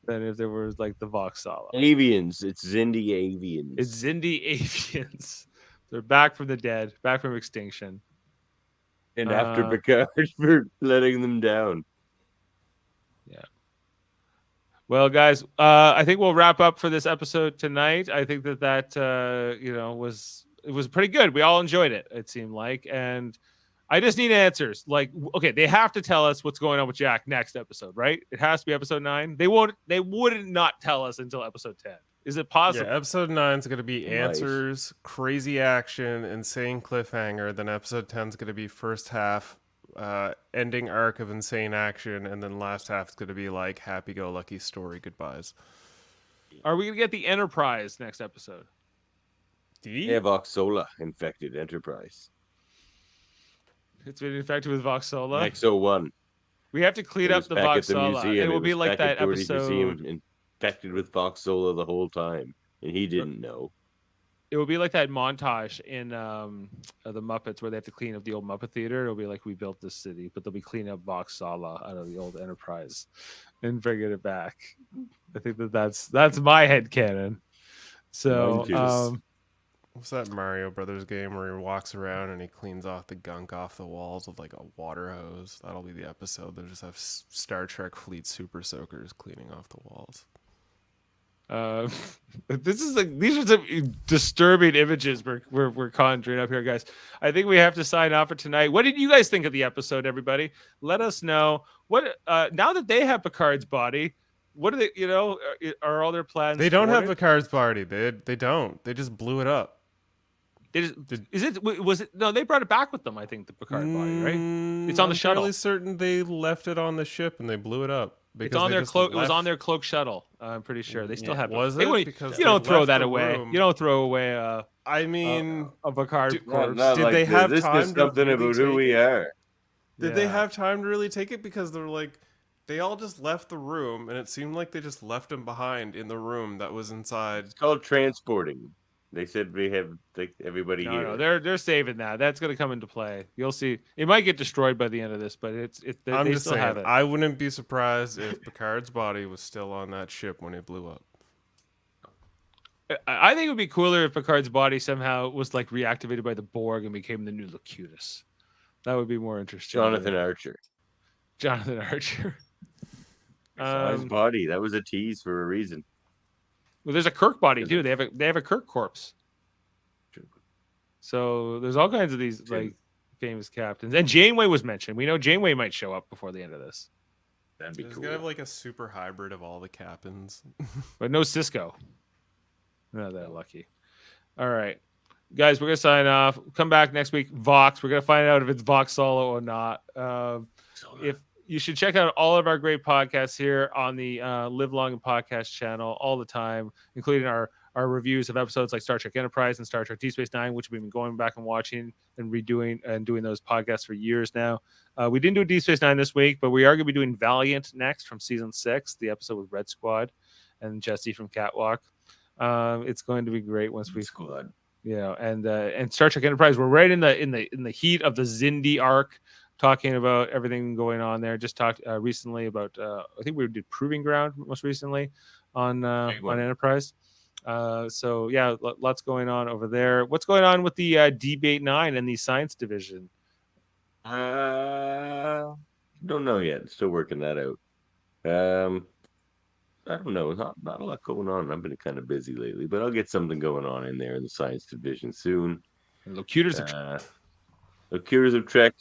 Speaker 1: than if there was like the Vox Sola.
Speaker 2: Avians. It's Zindi Avians.
Speaker 1: It's Zindi Avians. They're back from the dead, back from extinction.
Speaker 2: And after Picard for letting them down.
Speaker 1: Yeah. Well, guys, I think we'll wrap up for this episode tonight. I think that was pretty good. We all enjoyed it. It seemed like, and I just need answers. Like, okay, they have to tell us what's going on with Jack next episode, right? It has to be episode 9. They wouldn't not tell us until episode 10. Is it possible?
Speaker 3: Yeah, episode 9 is going to be
Speaker 2: Nice.
Speaker 3: answers, crazy action, insane cliffhanger. Then episode 10 is going to be first half, ending arc of insane action, and then last half is going to be like happy-go-lucky story goodbyes.
Speaker 1: Are we gonna get the Enterprise next episode?
Speaker 2: Yeah, Voxola infected Enterprise.
Speaker 1: It's been infected with Voxola.
Speaker 2: XO1.
Speaker 1: We have to clean
Speaker 2: It
Speaker 1: up
Speaker 2: was
Speaker 1: the
Speaker 2: back at the
Speaker 1: Voxola.
Speaker 2: museum.
Speaker 1: It will be
Speaker 2: was
Speaker 1: like
Speaker 2: back
Speaker 1: that
Speaker 2: at Doherty's museum,
Speaker 1: episode.
Speaker 2: infected with Voxola the whole time, and he didn't know.
Speaker 1: It will be like that montage in the Muppets where they have to clean up the old Muppet Theater. It'll be like, we built this city, but they'll be cleaning up Voxola out of the old Enterprise and bringing it back. I think that's my headcanon. So
Speaker 3: What's that Mario Brothers game where he walks around and he cleans off the gunk off the walls with like a water hose? That'll be the episode. They'll just have Star Trek Fleet Super Soakers cleaning off the walls.
Speaker 1: this is like, these are some disturbing images we're conjuring up here, guys. I think we have to sign off for tonight. What did you guys think of the episode, everybody? Let us know. What now that they have Picard's body, what are they, are all their plans?
Speaker 3: They don't have
Speaker 1: thwarted?
Speaker 3: Picard's body. They don't. They just blew it up.
Speaker 1: No, they brought it back with them, I think, the Picard body, right? It's on the shuttle.
Speaker 3: I'm fairly certain they left it on the ship and they blew it up.
Speaker 1: It's on their cloak. It was on their cloak shuttle. I'm pretty sure they still have it.
Speaker 3: Was
Speaker 1: They
Speaker 3: it?
Speaker 1: wouldn't-
Speaker 3: Because
Speaker 1: you don't
Speaker 3: they
Speaker 1: throw
Speaker 3: left
Speaker 1: that
Speaker 3: the
Speaker 1: away.
Speaker 3: room.
Speaker 1: You don't throw away
Speaker 3: I mean,
Speaker 1: a Picard corpse.
Speaker 3: Did they have
Speaker 2: this
Speaker 3: time
Speaker 2: is
Speaker 3: to
Speaker 2: something
Speaker 3: really
Speaker 2: about who
Speaker 3: take
Speaker 2: we
Speaker 3: it?
Speaker 2: are.
Speaker 3: Did they have time to really take it? Because they're like, they all just left the room, and it seemed like they just left him behind in the room that was inside.
Speaker 2: It's called transporting. They said we have everybody here.
Speaker 1: No, they're saving that. That's going to come into play. You'll see. It might get destroyed by the end of this, but
Speaker 3: I'm
Speaker 1: they
Speaker 3: just
Speaker 1: still have
Speaker 3: saying,
Speaker 1: it.
Speaker 3: I wouldn't be surprised if Picard's body was still on that ship when it blew up.
Speaker 1: I think it would be cooler if Picard's body somehow was like reactivated by the Borg and became the new Locutus. That would be more interesting.
Speaker 2: Jonathan Archer.
Speaker 1: Jonathan Archer.
Speaker 2: His body. That was a tease for a reason.
Speaker 1: Well, there's a Kirk body too. They have a Kirk corpse. So there's all kinds of these like famous captains. And Janeway was mentioned. We know Janeway might show up before the end of this.
Speaker 2: That'd be
Speaker 3: There's
Speaker 2: cool.
Speaker 3: gonna have like a super hybrid of all the captains.
Speaker 1: But no Cisco. Not that lucky. All right. Guys, we're gonna sign off. Come back next week. Vox. We're gonna find out if it's Vox Solo or not. If you should check out all of our great podcasts here on the Live Long and Podcast channel all the time, including our reviews of episodes like Star Trek Enterprise and Star Trek Deep Space Nine, which we've been going back and watching and redoing and doing those podcasts for years now. We didn't do Deep Space Nine this week, but we are going to be doing Valiant next from season 6, the episode with Red Squad and Jesse from Catwalk. It's going to be great once we
Speaker 2: Squad.
Speaker 1: And Star Trek Enterprise. We're right in the heat of the Xindi arc, talking about everything going on there. Just talked recently about I think we did Proving Ground most recently on Enterprise. So yeah, lots going on over there. What's going on with the D8-9 and the science division?
Speaker 2: Don't know yet. Still working that out. I don't know. Not a lot going on. I've been kind of busy lately, but I'll get something going on in there in the science division soon.
Speaker 1: Locutors
Speaker 2: of Trek.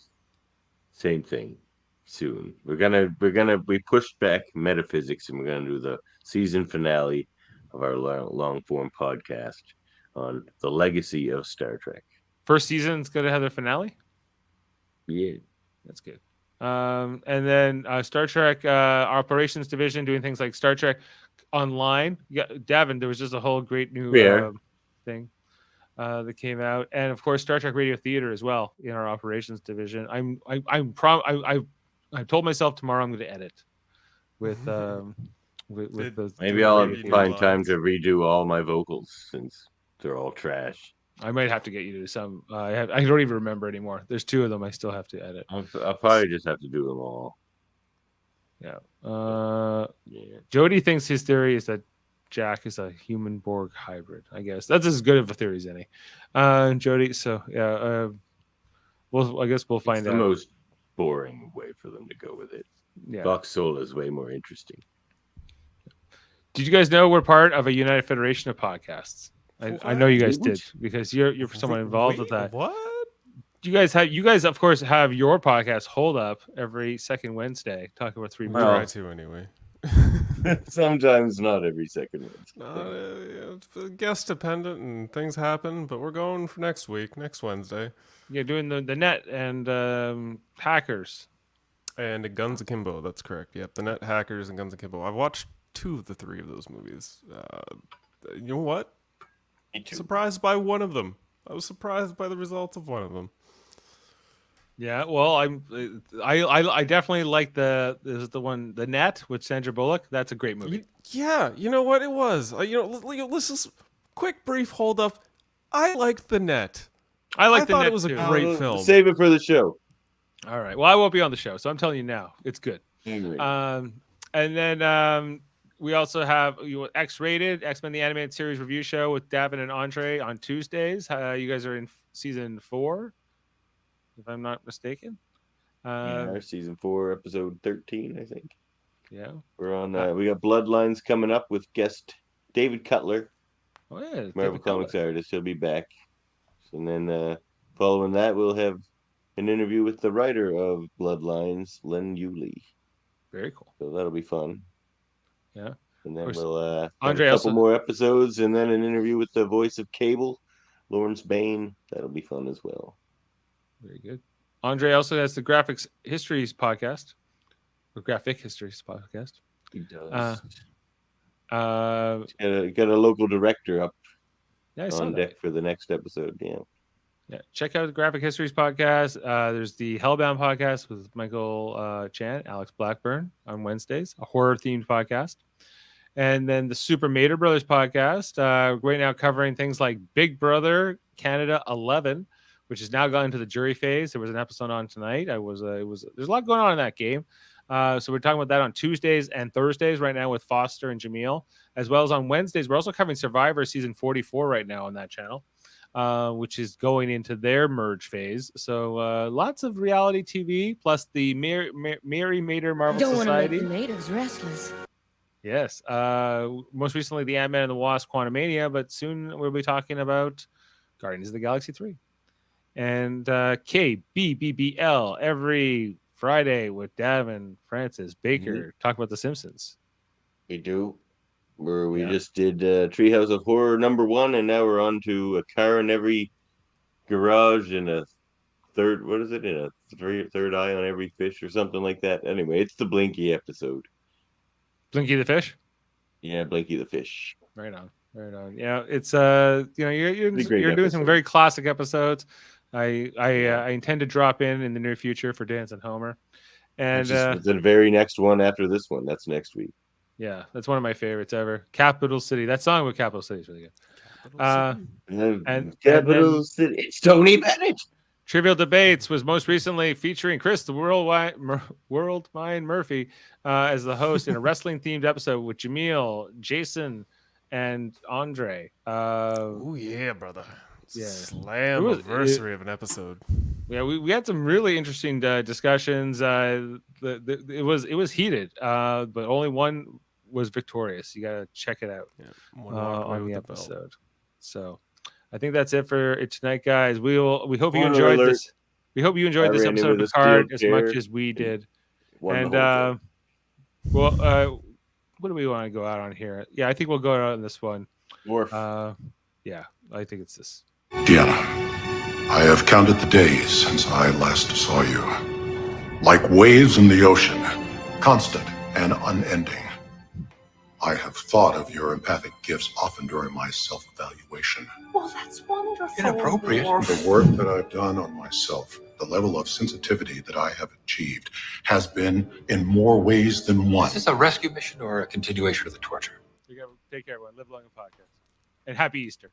Speaker 2: Same thing. Soon. We pushed back metaphysics, and we're gonna do the season finale of our long form podcast on the legacy of Star Trek.
Speaker 1: First season's going to have their finale.
Speaker 2: Yeah,
Speaker 1: that's good. And then Star Trek operations division doing things like Star Trek Online. Yeah, Davan, there was just a whole great new thing that came out, and of course Star Trek Radio Theater as well in our operations division. I told myself tomorrow I'm going to edit with the
Speaker 2: maybe I'll find time to redo all my vocals since they're all trash.
Speaker 1: I might have to get you to do some. I don't even remember anymore. There's 2 of them I still have to edit.
Speaker 2: I'll probably just have to do them all.
Speaker 1: Yeah. Jody thinks his theory is that Jack is a human Borg hybrid. I guess that's as good of a theory as any. Jody. So yeah. I guess we'll find out.
Speaker 2: The most boring way for them to go with it.
Speaker 1: Yeah.
Speaker 2: Voxola is way more interesting.
Speaker 1: Did you guys know we're part of a United Federation of podcasts? I know you guys did because you're someone involved with that.
Speaker 3: What?
Speaker 1: you guys of course have your podcast Hold Up every second Wednesday, talking about three
Speaker 3: We
Speaker 1: movies.
Speaker 3: try to anyway.
Speaker 2: Sometimes not every second.
Speaker 3: It's guest dependent and things happen, but we're going for next Wednesday.
Speaker 1: Yeah, doing the net and Hackers.
Speaker 3: And Guns Akimbo, that's correct. Yep, the Net, Hackers, and Guns Akimbo. I've watched 2 of the 3 of those movies. You know what? Surprised by one of them. I was surprised by the results of one of them.
Speaker 1: Yeah, well, I definitely like the Net with Sandra Bullock. That's a great movie.
Speaker 3: Yeah, you know what it was. Let's just quick brief hold up. I liked the Net.
Speaker 1: I
Speaker 3: thought
Speaker 1: Net
Speaker 3: it was a
Speaker 1: too.
Speaker 3: great film.
Speaker 2: Save it for the show.
Speaker 1: All right. Well, I won't be on the show, so I'm telling you now, it's good.
Speaker 2: Anyway.
Speaker 1: And then we also have X-Rated, X-Men the Animated Series review show with Davan and Andre on Tuesdays. You guys are in season 4, if I'm not mistaken.
Speaker 2: Yeah, season 4, episode 13, I think.
Speaker 1: Yeah.
Speaker 2: We're on. We got Bloodlines coming up with guest David Cutler.
Speaker 1: Oh yeah,
Speaker 2: Marvel Comics artist. He'll be back. And then following that, we'll have an interview with the writer of Bloodlines, Len Yulee.
Speaker 1: Very cool.
Speaker 2: So that'll be fun.
Speaker 1: Yeah.
Speaker 2: And then we'll have
Speaker 1: Andre
Speaker 2: a couple more episodes, and then an interview with the voice of Cable, Lawrence Bain. That'll be fun as well.
Speaker 1: Very good. Andre also has the Graphics Histories podcast, or Graphic Histories podcast.
Speaker 2: He does.
Speaker 1: Got
Speaker 2: a local director up on
Speaker 1: deck
Speaker 2: for the next episode. Yeah.
Speaker 1: Yeah, check out the Graphic Histories podcast. There's the Hellbound podcast with Michael Chan, Alex Blackburn on Wednesdays, a horror-themed podcast. And then the Super Mater Brothers podcast, right now covering things like Big Brother Canada 11, which has now gone into the jury phase. There was an episode on tonight. There's a lot going on in that game. So we're talking about that on Tuesdays and Thursdays right now with Foster and Jaemeel, as well as on Wednesdays. We're also covering Survivor season 44 right now on that channel. Which is going into their merge phase. So lots of reality TV, plus the Mary Mater Marvel
Speaker 9: Don't
Speaker 1: Society.
Speaker 9: Want to make the natives restless.
Speaker 1: Yes. Most recently, the Ant-Man and the Wasp Quantumania, but soon we'll be talking about Guardians of the Galaxy 3. And KBBBL every Friday with Davan, Francis, Baker, talk about The Simpsons.
Speaker 2: We do. Where we just did Treehouse of Horror #1, and now we're on to a car in every garage and a third eye on every fish or something like that. Anyway, it's the Blinky episode.
Speaker 1: Blinky the Fish?
Speaker 2: Yeah, Blinky the Fish.
Speaker 1: Right on. Yeah, it's you're doing some very classic episodes. I intend to drop in the near future for Dance and Homer. And
Speaker 2: the very next one after this one. That's next week.
Speaker 1: Yeah, that's one of my favorites ever. Capital City. That song with Capital City is really good.
Speaker 2: Capital City. It's Tony Bennett.
Speaker 1: Trivial Debates was most recently featuring Chris, the World Mind Murphy, as the host in a wrestling-themed episode with Jaemeel, Jason, and Andre.
Speaker 3: Oh yeah, brother!
Speaker 1: Yeah,
Speaker 3: Slam-anniversary of an episode.
Speaker 1: Yeah, we had some really interesting discussions. It was heated, but only one was victorious. You gotta check it out on the episode. So I think that's it for it tonight, guys. We hope you enjoyed this. We hope you enjoyed this episode of Picard as much as we did. And what do we want to go out on here? Yeah, I think we'll go out on this one. Yeah, I think it's this.
Speaker 5: Deanna, I have counted the days since I last saw you. Like waves in the ocean, constant and unending. I have thought of your empathic gifts often during my self-evaluation.
Speaker 9: Well, that's wonderful.
Speaker 6: Inappropriate.
Speaker 5: The work that I've done on myself, the level of sensitivity that I have achieved, has been in more ways than one.
Speaker 6: Is this a rescue mission or a continuation of the torture?
Speaker 1: Take care, everyone. Live long and podcast. And happy Easter.